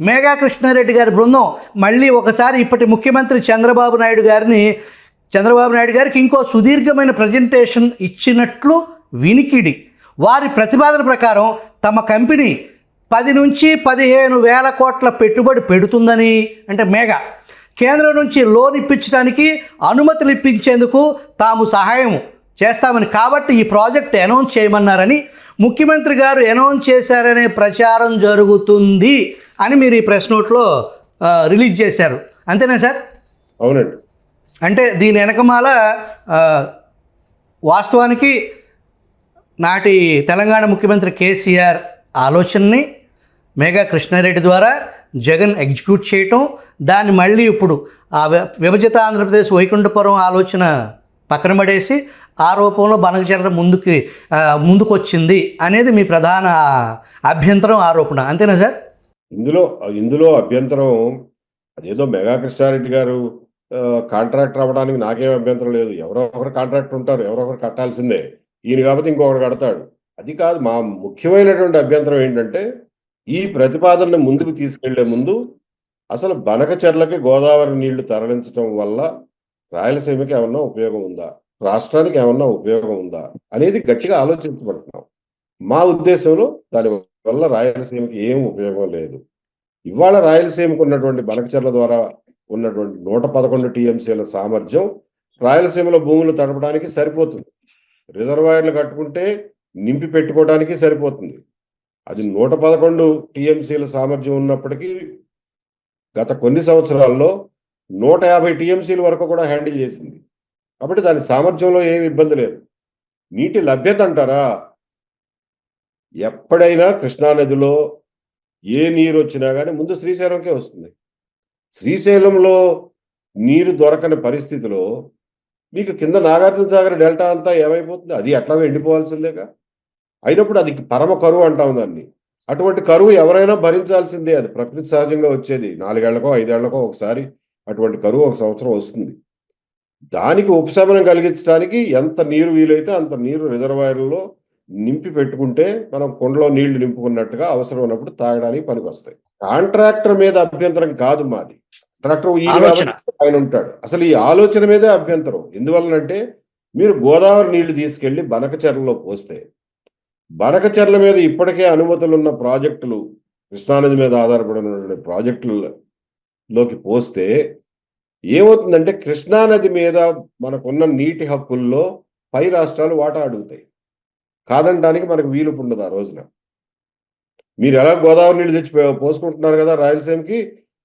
మేఘా కృష్ణారెడ్డి గారి బృందం మళ్ళీ ఒకసారి ఇప్పటి ముఖ్యమంత్రి చంద్రబాబు నాయుడు గారికి ఇంకో సుదీర్ఘమైన ప్రజెంటేషన్ ఇచ్చినట్లు వినికిడి. వారి ప్రతిపాదన ప్రకారం తమ కంపెనీ 10 నుంచి 15 వేల కోట్ల పెట్టుబడి పెడుతుందని, అంటే మేఘా కేంద్రం నుంచి లోన్ ఇప్పించడానికి అనుమతులు ఇప్పించేందుకు తాము సహాయం చేస్తామని, కాబట్టి ఈ ప్రాజెక్ట్ అనౌన్స్ చేయమన్నారని ముఖ్యమంత్రి గారు అనౌన్స్ చేశారనే ప్రచారం జరుగుతుంది అని మీరు ఈ ప్రెస్ నోట్లో రిలీజ్ చేశారు. అంతేనా సార్? అవునండి. అంటే దీని వెనకమాల వాస్తవానికి నాటి తెలంగాణ ముఖ్యమంత్రి కేసీఆర్ ఆలోచనని మేఘా కృష్ణారెడ్డి ద్వారా జగన్ ఎగ్జిక్యూట్ చేయటం, దాన్ని మళ్ళీ ఇప్పుడు ఆ విభజిత ఆంధ్రప్రదేశ్ వైకుంఠపురం ఆలోచన పక్కన పడేసి ఆ రూపంలో బనకచెర్ల ముందుకు వచ్చింది అనేది మీ ప్రధాన అభ్యంతరం, ఆరోపణ. అంతేనా సార్? ఇందులో అభ్యంతరం అదేదో మెగా కృష్ణారెడ్డి గారు కాంట్రాక్టర్ అవ్వడానికి నాకేం అభ్యంతరం లేదు. ఎవరో ఒకరు కాంట్రాక్టర్ ఉంటారు, ఎవరో ఒకరు కట్టాల్సిందే. ఈయన కాబట్టి ఇంకొకరు కడతాడు. అది కాదు. మా ముఖ్యమైనటువంటి అభ్యంతరం ఏంటంటే, ఈ ప్రతిపాదనను ముందుకు తీసుకెళ్లే ముందు అసలు బనకచెర్లకి గోదావరి నీళ్లు తరలించడం వల్ల రాయలసీమకి ఏమన్నా ఉపయోగం ఉందా, రాష్ట్రానికి ఏమన్నా ఉపయోగం ఉందా అనేది గట్టిగా ఆలోచించబడుతున్నాం. మా ఉద్దేశంలో దాని వల్ల రాయలసీమకి ఏం ఉపయోగం లేదు. ఇవాళ రాయలసీమకు ఉన్నటువంటి బనకచెర్ల ద్వారా ఉన్నటువంటి 111 టీఎంసీల సామర్థ్యం రాయలసీమలో భూములు తడపడానికి సరిపోతుంది. రిజర్వాయర్లు కట్టుకుంటే నింపి పెట్టుకోవడానికి సరిపోతుంది. అది 111 టీఎంసీల సామర్థ్యం ఉన్నప్పటికీ గత కొన్ని సంవత్సరాల్లో 150 టీఎంసీల వరకు కూడా హ్యాండిల్ చేసింది. కాబట్టి దాని సామర్థ్యంలో ఏమి ఇబ్బంది లేదు. నీటి లభ్యత అంటారా, ఎప్పుడైనా కృష్ణానదిలో ఏ నీరు వచ్చినా కానీ ముందు శ్రీశైలంకే వస్తుంది. శ్రీశైలంలో నీరు దొరకని పరిస్థితిలో మీకు కింద నాగార్జున సాగర్ డెల్టా అంతా ఏమైపోతుంది? అది ఎట్లాగో ఎండిపోవాల్సిందేగా. అయినప్పుడు అది పరమ కరువు అంటాం దాన్ని. అటువంటి కరువు ఎవరైనా భరించాల్సిందే. అది ప్రకృతి సహజంగా వచ్చేది. 4 ఏళ్లకో 5 ఏళ్లకో ఒకసారి అటువంటి కరువు ఒక సంవత్సరం వస్తుంది. దానికి ఉపశమనం కలిగించడానికి ఎంత నీరు వీలైతే అంత నీరు రిజర్వాయర్లలో నింపి పెట్టుకుంటే మనం కుండలో నీళ్లు నింపుకున్నట్టుగా అవసరం ఉన్నప్పుడు తాగడానికి పనికి వస్తాయి. కాంట్రాక్టర్ మీద అభ్యంతరం కాదు మాది. కాంట్రాక్టర్ ఆయన ఉంటాడు. అసలు ఈ ఆలోచన మీదే అభ్యంతరం. ఎందువల్లనంటే, మీరు గోదావరి నీళ్లు తీసుకెళ్లి బనకచెర్లలో పోస్తే, బనకచెర్ల మీద ఇప్పటికే అనుమతులు ఉన్న ప్రాజెక్టులు, కృష్ణానది మీద ఆధారపడిన ప్రాజెక్టులలోకి పోస్తే ఏమవుతుందంటే, కృష్ణానది మీద మనకున్న నీటి హక్కుల్లో పై రాష్ట్రాలు వాటా అడుగుతాయి. కాదనడానికి మనకు వీలు ఉండదు. ఆ రోజున మీరు ఎలా గోదావరి నీళ్ళు తెచ్చి పోసుకుంటున్నారు కదా రాయలసీమకి,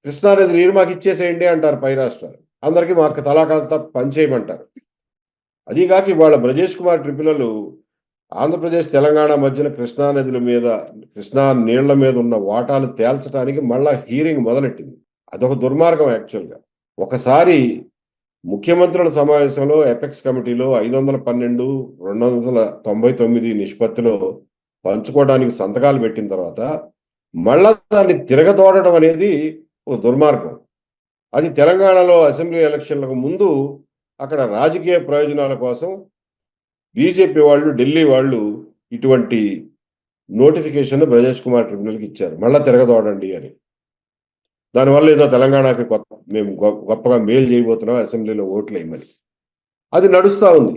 కృష్ణానది నీరు మాకు ఇచ్చేసేయండి అంటారు పై రాష్ట్రాలు. అందరికీ మాకు తలాకంతా పనిచేయమంటారు. అదీగాక ఇవాళ బ్రజేష్ కుమార్ ట్రిబ్యునల్ ఆంధ్రప్రదేశ్ తెలంగాణ మధ్యన కృష్ణానదుల మీద, కృష్ణా నీళ్ల మీద ఉన్న వాటాలు తేల్చడానికి మళ్ళా హీరింగ్ మొదలెట్టింది. అదొక దుర్మార్గం. యాక్చువల్గా ఒకసారి ముఖ్యమంత్రుల సమావేశంలో ఎపెక్స్ కమిటీలో 512-299 నిష్పత్తిలో పంచుకోవడానికి సంతకాలు పెట్టిన తర్వాత మళ్ళా దాన్ని తిరగతోడడం అనేది ఒక దుర్మార్గం. అది తెలంగాణలో అసెంబ్లీ ఎలక్షన్లకు ముందు అక్కడ రాజకీయ ప్రయోజనాల కోసం బీజేపీ వాళ్ళు, ఢిల్లీ వాళ్ళు ఇటువంటి నోటిఫికేషన్ బ్రజేష్ కుమార్ ట్రిబ్యునల్కి ఇచ్చారు, మళ్ళా తిరగదోడండి అని. దానివల్ల ఏదో తెలంగాణకి మేము గొప్పగా మేలు చేయబోతున్నాం అసెంబ్లీలో ఓట్లు వేయమని. అది నడుస్తూ ఉంది.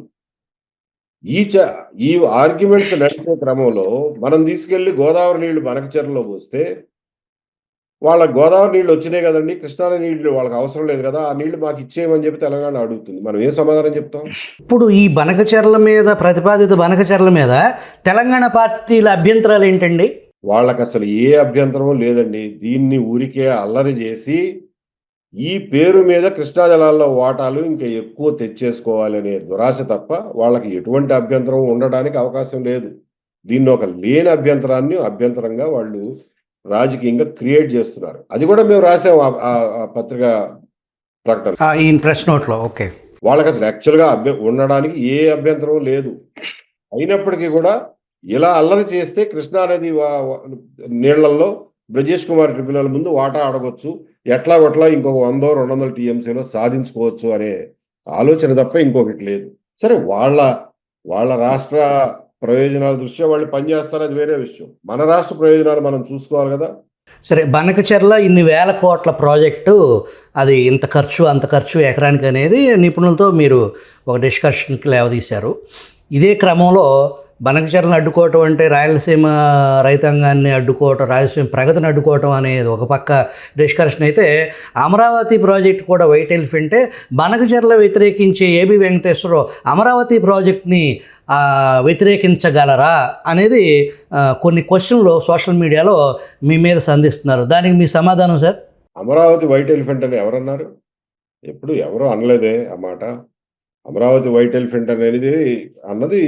ఈ ఆర్గ్యుమెంట్స్ నడిచే క్రమంలో మనం తీసుకెళ్లి గోదావరి నీళ్లు బనకచెర్లలో పోస్తే వాళ్ళ గోదావరి నీళ్లు వచ్చినాయి కదండి, కృష్ణా నీళ్లు వాళ్ళకి అవసరం లేదు కదా, ఆ నీళ్లు మాకు ఇచ్చేయమని చెప్పి తెలంగాణ అడుగుతుంది. మనం ఏం సమాధానం చెప్తాం? ఇప్పుడు ఈ బనకచెర్ల మీద, ప్రతిపాదిత బనకచెర్ల మీద తెలంగాణ పార్టీల అభ్యంతరాలు ఏంటండి? వాళ్ళకి అసలు ఏ అభ్యంతరం లేదండి. దీన్ని ఊరికే అల్లరి చేసి ఈ పేరు మీద కృష్ణా జలాల్లో వాటాలు ఇంకా ఎక్కువ తెచ్చేసుకోవాలనే దురాశ తప్ప వాళ్ళకి ఎటువంటి అభ్యంతరం ఉండడానికి అవకాశం లేదు. దీన్ని ఒక లేని అభ్యంతరంగా వాళ్ళు రాజకీయంగా క్రియేట్ చేస్తున్నారు. అది కూడా మేము రాసాం ఆ పత్రిక ప్రకటన, ఈ ప్రెస్ నోట్లో. ఓకే, వాళ్ళకి అసలు యాక్చువల్గా ఉండడానికి ఏ అభ్యంతరం లేదు. అయినప్పటికీ కూడా ఇలా అల్లరి చేస్తే కృష్ణానది నీళ్లలో బ్రజేష్ కుమార్ ట్రిబ్యునల్ ముందు వాటా అడగొచ్చు, ఎట్లా ఇంకొక 100-200 టీఎంసీలో సాధించుకోవచ్చు అనే ఆలోచన తప్ప ఇంకొకటి లేదు. సరే, వాళ్ళ రాష్ట్ర ప్రయోజనాల దృష్ట్యా వాళ్ళు పనిచేస్తారు, అది వేరే విషయం. మన రాష్ట్ర ప్రయోజనాలు మనం చూసుకోవాలి కదా. సరే, బనకచెర్ల ఇన్ని వేల కోట్ల ప్రాజెక్టు, అది ఇంత ఖర్చు అంత ఖర్చు ఎకరానికి అనేది నిపుణులతో మీరు ఒక డిస్కషన్కి లేవదీశారు. ఇదే క్రమంలో బనకచెర్లను అడ్డుకోవటం అంటే రాయలసీమ రైతాంగాన్ని అడ్డుకోవటం, రాయలసీమ ప్రగతిని అడ్డుకోవటం అనేది ఒక పక్క డిస్కషన్ అయితే, అమరావతి ప్రాజెక్టు కూడా వైట్ ఎలిఫెంటే. బనకచెర్ల వ్యతిరేకించే ఏబి వెంకటేశ్వరరావు అమరావతి ప్రాజెక్ట్ని వ్యతిరేకించగలరా అనేది కొన్ని క్వశ్చన్లు సోషల్ మీడియాలో మీ మీద సంధిస్తున్నారు. దానికి మీ సమాధానం సార్? అమరావతి వైట్ ఎలిఫెంట్ అని ఎవరన్నారు? ఎప్పుడు ఎవరు అనలేదే ఆ మాట. అమరావతి వైట్ ఎలిఫెంట్ అనేది అన్నది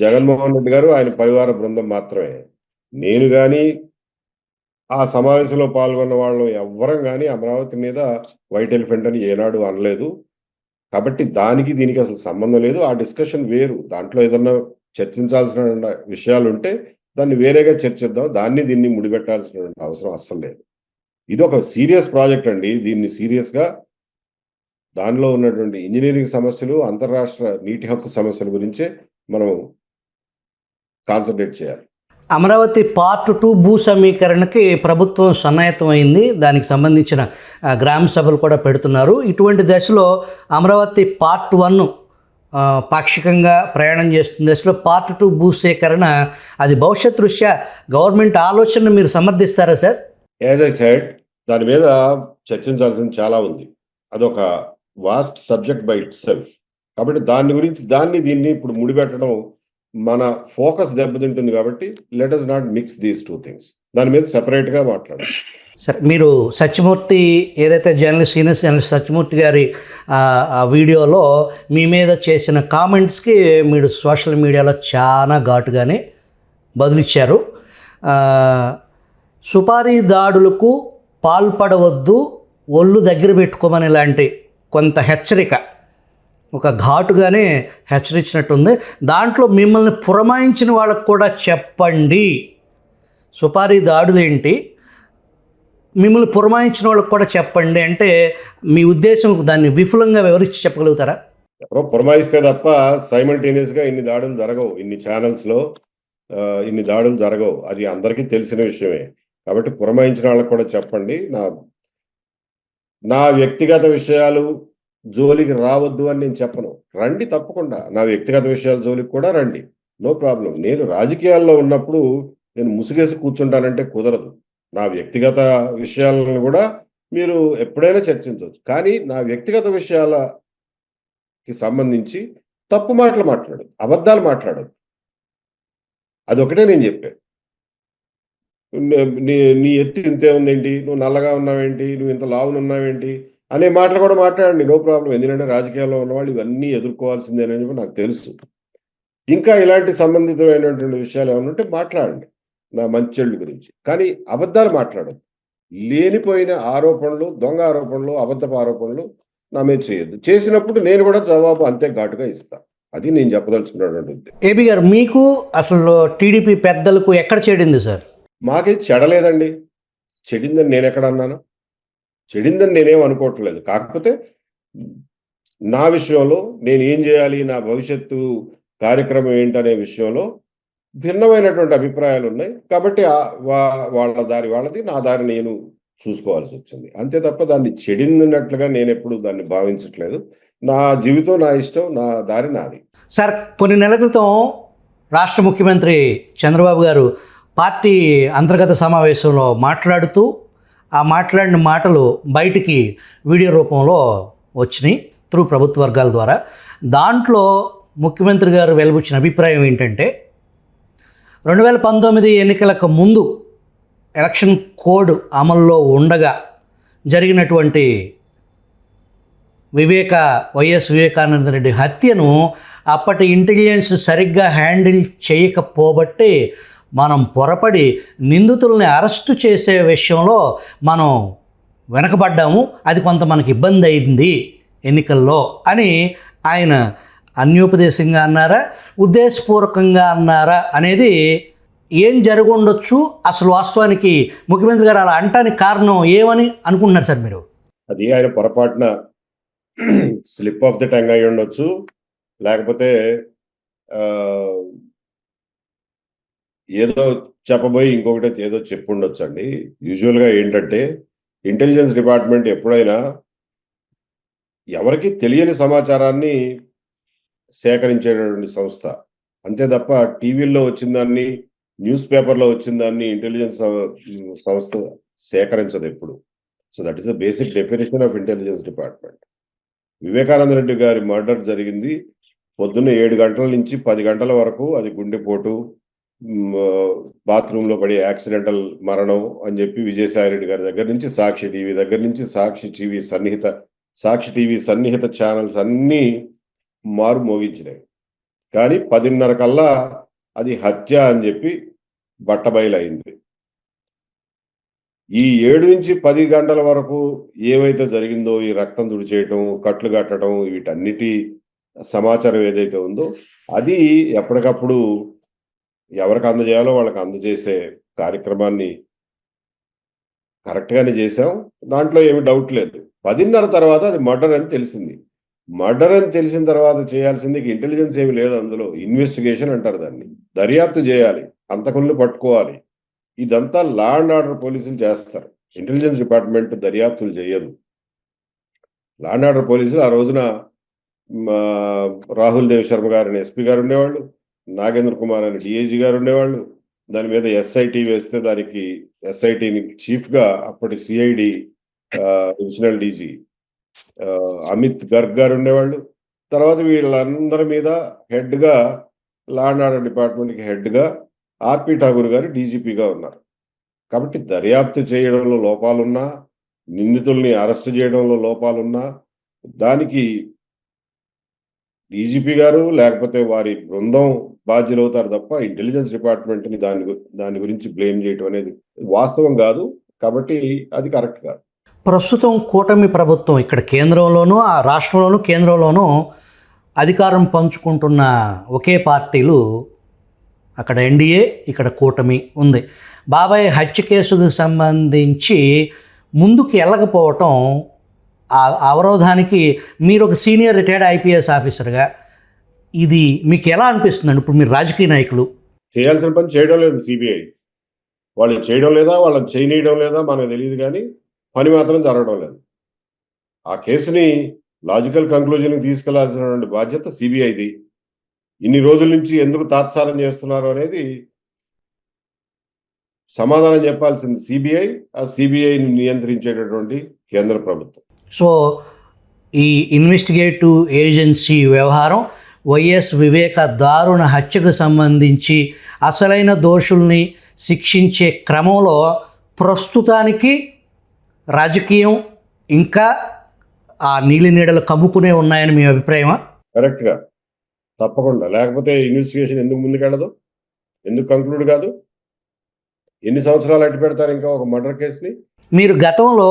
జగన్మోహన్ రెడ్డి గారు, ఆయన పరివార బృందం మాత్రమే. నేను కానీ ఆ సమావేశంలో పాల్గొన్న వాళ్ళు ఎవ్వరం కానీ అమరావతి మీద వైట్ ఎలిఫెంట్ అని ఏనాడు అనలేదు. కాబట్టి దానికి దీనికి అసలు సంబంధం లేదు. ఆ డిస్కషన్ వేరు. దాంట్లో ఏదన్నా చర్చించాల్సిన విషయాలు ఉంటే దాన్ని వేరేగా చర్చిద్దాం. దీన్ని ముడిపెట్టాల్సిన అవసరం అస్సలు లేదు. ఇది ఒక సీరియస్ ప్రాజెక్ట్ అండి. దీన్ని సీరియస్గా దానిలో ఉన్నటువంటి ఇంజనీరింగ్ సమస్యలు, అంతర్రాష్ట్ర నీటి హక్కు సమస్యల గురించే మనం కాన్సన్ట్రేట్ చేయాలి. అమరావతి పార్ట్ 2 భూ సమీకరణకి ప్రభుత్వం సన్నాహితమైంది. దానికి సంబంధించిన గ్రామ సభలు కూడా పెడుతున్నారు. ఇటువంటి దశలో అమరావతి పార్ట్ 1 పాక్షికంగా ప్రయాణం చేస్తున్న దశలో పార్ట్ 2 భూసేకరణ, అది భవిష్యత్ దృష్ట్యా గవర్నమెంట్ ఆలోచనను మీరు సమర్థిస్తారా సార్? యాజ్ ఐ సెడ్, దాని మీద చర్చించాల్సింది చాలా ఉంది. అదొక vast subject by itself. కాబట్టి దీన్ని ఇప్పుడు ముడిపెట్టడం మన ఫోకస్ దెబ్బతింటుంది. కాబట్టి let us not mix these 2 things. దాని మీద సెపరేట్గా మాట్లాడాలి. సరే, మీరు సత్యమూర్తి, ఏదైతే సీనియర్ జర్నలిస్ట్ సత్యమూర్తి గారి ఆ వీడియోలో మీ మీద చేసిన కామెంట్స్కి మీరు సోషల్ మీడియాలో చాలా ఘాటుగానే బదులిచ్చారు. సుపారీ దాడులకు పాల్పడవద్దు, ఒళ్ళు దగ్గర పెట్టుకోమని లాంటి కొంత హెచ్చరిక, ఒక ఘాటుగానే హెచ్చరించినట్టుంది. దాంట్లో మిమ్మల్ని పురమాయించిన వాళ్ళకు కూడా చెప్పండి, సుపారీ దాడులు ఏంటి, మిమ్మల్ని పురమాయించిన వాళ్ళకు కూడా చెప్పండి అంటే మీ ఉద్దేశం, దాన్ని విపులంగా వివరించి చెప్పగలుగుతారా? ఎవరో పురమాయిస్తే తప్ప సైమల్టేనియస్గా ఇన్ని దాడులు జరగవు. ఇన్ని ఛానల్స్లో ఇన్ని దాడులు జరగవు. అది అందరికీ తెలిసిన విషయమే. కాబట్టి పురమాయించిన వాళ్ళకు కూడా చెప్పండి. నా వ్యక్తిగత విషయాలు జోలికి రావద్దు అని నేను చెప్పను. రండి, తప్పకుండా నా వ్యక్తిగత విషయాల జోలికి కూడా రండి, నో ప్రాబ్లం. నేను రాజకీయాల్లో ఉన్నప్పుడు నేను ముసుగేసి కూర్చుంటానంటే కుదరదు. నా వ్యక్తిగత విషయాలను కూడా మీరు ఎప్పుడైనా చర్చించవచ్చు. కానీ నా వ్యక్తిగత విషయాలకి సంబంధించి తప్పు మాటలు మాట్లాడదు, అబద్ధాలు మాట్లాడదు. అదొకటే నేను చెప్పాను. నీ ఎత్తు ఇంతే ఉందేంటి, నువ్వు నల్లగా ఉన్నావేంటి, నువ్వు ఇంత లావునున్నావేంటి అనే మాటలు కూడా మాట్లాడండి, నో ప్రాబ్లం. ఎందుకంటే రాజకీయాల్లో ఉన్నవాళ్ళు ఇవన్నీ ఎదుర్కోవాల్సిందేనని చెప్పి నాకు తెలుసు. ఇంకా ఇలాంటి సంబంధితమైనటువంటి విషయాలు ఏమైనా ఉంటే మాట్లాడండి నా మంచి చెడు గురించి. కానీ అబద్ధాలు మాట్లాడద్దు. లేనిపోయిన ఆరోపణలు, దొంగ ఆరోపణలు, అబద్ధపు ఆరోపణలు నా మీద చేయొద్దు. చేసినప్పుడు నేను కూడా జవాబు అంతే ఘాటుగా ఇస్తాను. అది నేను చెప్పదలుచుకున్నటువంటిది. ఏబీ గారు, మీకు అసలు టీడీపీ పెద్దలకు ఎక్కడ చెడింది సార్? మాకైతే చెడలేదండి. చెడిందని నేను ఎక్కడ అన్నాను? చెడిందని నేనేం అనుకోవట్లేదు. కాకపోతే నా విషయంలో నేను ఏం చేయాలి, నా భవిష్యత్తు కార్యక్రమం ఏంటనే విషయంలో భిన్నమైనటువంటి అభిప్రాయాలు ఉన్నాయి. కాబట్టి వాళ్ళ దారి వాళ్ళది, నా దారి నేను చూసుకోవాల్సి వచ్చింది. అంతే తప్ప దాన్ని చెడిందినట్లుగా నేను ఎప్పుడు దాన్ని భావించట్లేదు. నా జీవితం నా ఇష్టం, నా దారి నాది. సార్, కొన్ని నెలల క్రితం రాష్ట్ర ముఖ్యమంత్రి చంద్రబాబు గారు పార్టీ అంతర్గత సమావేశంలో మాట్లాడుతూ ఆ మాట్లాడిన మాటలు బయటికి వీడియో రూపంలో వచ్చినాయి త్రూ ప్రభుత్వ వర్గాల ద్వారా. దాంట్లో ముఖ్యమంత్రి గారు వెలుబుచ్చిన అభిప్రాయం ఏంటంటే 2019 ఎన్నికలకు ముందు ఎలక్షన్ కోడ్ అమల్లో ఉండగా జరిగినటువంటి వైఎస్ వివేకానంద రెడ్డి హత్యను అప్పటి ఇంటెలిజెన్స్ సరిగ్గా హ్యాండిల్ చేయకపోబట్టే మనం పొరపడి నిందితుల్ని అరెస్టు చేసే విషయంలో మనం వెనకబడ్డాము, అది కొంత మనకి ఇబ్బంది అయింది ఎన్నికల్లో అని ఆయన అన్యోపదేశంగా అన్నారా, ఉద్దేశపూర్వకంగా అన్నారా అనేది ఏం జరుగుండొచ్చు? అసలు వాస్తవానికి ముఖ్యమంత్రి గారు అలా అంటానికి కారణం ఏమని అనుకుంటున్నారు సార్ మీరు? అది ఆయన పొరపాటున స్లిప్ ఆఫ్ ది టంగ్ అయి ఉండొచ్చు, లేకపోతే ఏదో చెప్పబోయి ఇంకొకటి ఏదో చెప్పుండొచ్చు అండి. యూజువల్గా ఏంటంటే ఇంటెలిజెన్స్ డిపార్ట్మెంట్ ఎప్పుడైనా ఎవరికి తెలియని సమాచారాన్ని సేకరించేటటువంటి సంస్థ. అంతే తప్ప టీవీల్లో వచ్చిన దాన్ని, న్యూస్ పేపర్లో వచ్చిన దాన్ని ఇంటెలిజెన్స్ సంస్థ సేకరించదు ఎప్పుడు. So that is the basic definition of intelligence department. Vivekananda Reddy గారి మర్డర్ జరిగింది పొద్దున్న 7 గంటల నుంచి 10 గంటల వరకు. అది గుండెపోటు, బాత్రూంలో పడి యాక్సిడెంటల్ మరణం అని చెప్పి విజయసాయిరెడ్డి గారి దగ్గర నుంచి, సాక్షి టీవీ దగ్గర నుంచి, సాక్షి టీవీ సన్నిహిత ఛానల్స్ అన్నీ మారు మోగించినాయి. కానీ 10:30 కల్లా అది హత్య అని చెప్పి బట్టబయలైంది. ఈ 7 నుంచి 10 గంటల వరకు ఏవైతే జరిగిందో, ఈ రక్తం తుడిచేయటం, కట్లు కట్టడం, వీటన్నిటి సమాచారం ఏదైతే ఉందో అది ఎప్పటికప్పుడు ఎవరికి అందజేయాలో వాళ్ళకి అందజేసే కార్యక్రమాన్ని కరెక్ట్గానే చేసాం. దాంట్లో ఏమి డౌట్ లేదు. 10:30 తర్వాత అది మర్డర్ అని తెలిసింది. మర్డర్ అని తెలిసిన తర్వాత చేయాల్సింది ఇంటెలిజెన్స్ ఏమి లేదు అందులో. ఇన్వెస్టిగేషన్ అంటారు దాన్ని. దర్యాప్తు చేయాలి, హంతకుల్ని పట్టుకోవాలి. ఇదంతా లా అండ్ ఆర్డర్ పోలీసులు చేస్తారు. ఇంటెలిజెన్స్ డిపార్ట్మెంట్ దర్యాప్తులు చేయదు. లా అండ్ ఆర్డర్ పోలీసులు ఆ రోజున రాహుల్ దేవ్ శర్మ గారిని ఎస్పీ గారు ఉండేవాళ్ళు, నాగేంద్ర కుమార్ అని డిఐజీ గారు ఉండేవాళ్ళు. దాని మీద ఎస్ఐటి వేస్తే దానికి ఎస్ఐటిని చీఫ్గా అప్పటి CID additional DG Amit Garg గారు ఉండేవాళ్ళు. తర్వాత వీళ్ళందరి మీద హెడ్గా, లా అండ్ ఆర్డర్ డిపార్ట్మెంట్కి హెడ్గా ఆర్పి ఠాగూర్ గారు డీజీపీగా ఉన్నారు. కాబట్టి దర్యాప్తు చేయడంలో లోపాలున్నా, నిందితుల్ని అరెస్ట్ చేయడంలో లోపాలున్నా దానికి డీజీపీ గారు లేకపోతే వారి బృందం బాధ్యులవుతారు తప్ప ఇంటెలిజెన్స్ డిపార్ట్మెంట్ని దాని గురించి బ్లేమ్ చేయడం అనేది వాస్తవం కాదు. కాబట్టి అది కరెక్ట్ కాదు. ప్రస్తుతం కూటమి ప్రభుత్వం ఇక్కడ కేంద్రంలోనూ, ఆ రాష్ట్రంలోనూ కేంద్రంలోనూ అధికారం పంచుకుంటున్న ఒకే పార్టీలు, అక్కడ ఎన్డీఏ, ఇక్కడ కూటమి ఉంది. బాబాయ్ హత్య కేసుకు సంబంధించి ముందుకు వెళ్ళకపోవటం, ఆ అవరోధానికి మీరు ఒక సీనియర్ రిటైర్డ్ ఐపీఎస్ ఆఫీసర్గా ఇది మీకు ఎలా అనిపిస్తుందండి? ఇప్పుడు మీరు రాజకీయ నాయకులు. చేయాల్సిన పని చేయడం లేదు సిబిఐ. వాళ్ళు చేయడం లేదా, వాళ్ళని చేయనీయడం లేదా మనకు తెలియదు, కానీ పని మాత్రం జరగడం లేదు. ఆ కేసుని లాజికల్ కంక్లూజన్కి తీసుకెళ్లాల్సినటువంటి బాధ్యత సిబిఐది. ఇన్ని రోజుల నుంచి ఎందుకు తాత్సారం చేస్తున్నారు అనేది సమాధానం చెప్పాల్సింది సిబిఐ. ఆ సిబిఐని నియంత్రించేటటువంటి కేంద్ర ప్రభుత్వం. సో ఈ ఇన్వెస్టిగేటివ్ ఏజెన్సీ వ్యవహారం వైఎస్ వివేక దారుణ హత్యకు సంబంధించి అసలైన దోషుల్ని శిక్షించే క్రమంలో ప్రస్తుతానికి రాజకీయం ఇంకా ఆ నీలి నీడలు కమ్ముకునే ఉన్నాయని మీ అభిప్రాయమా? కరెక్ట్గా, తప్పకుండా. లేకపోతే ఇన్వెస్టిగేషన్ ఎందుకు ముందుకెళ్ళదు, ఎందుకు కంక్లూడ్ కాదు? ఎన్ని సంవత్సరాలు అట్టి పెడతారు ఇంకా ఒక మర్డర్ కేసుని? మీరు గతంలో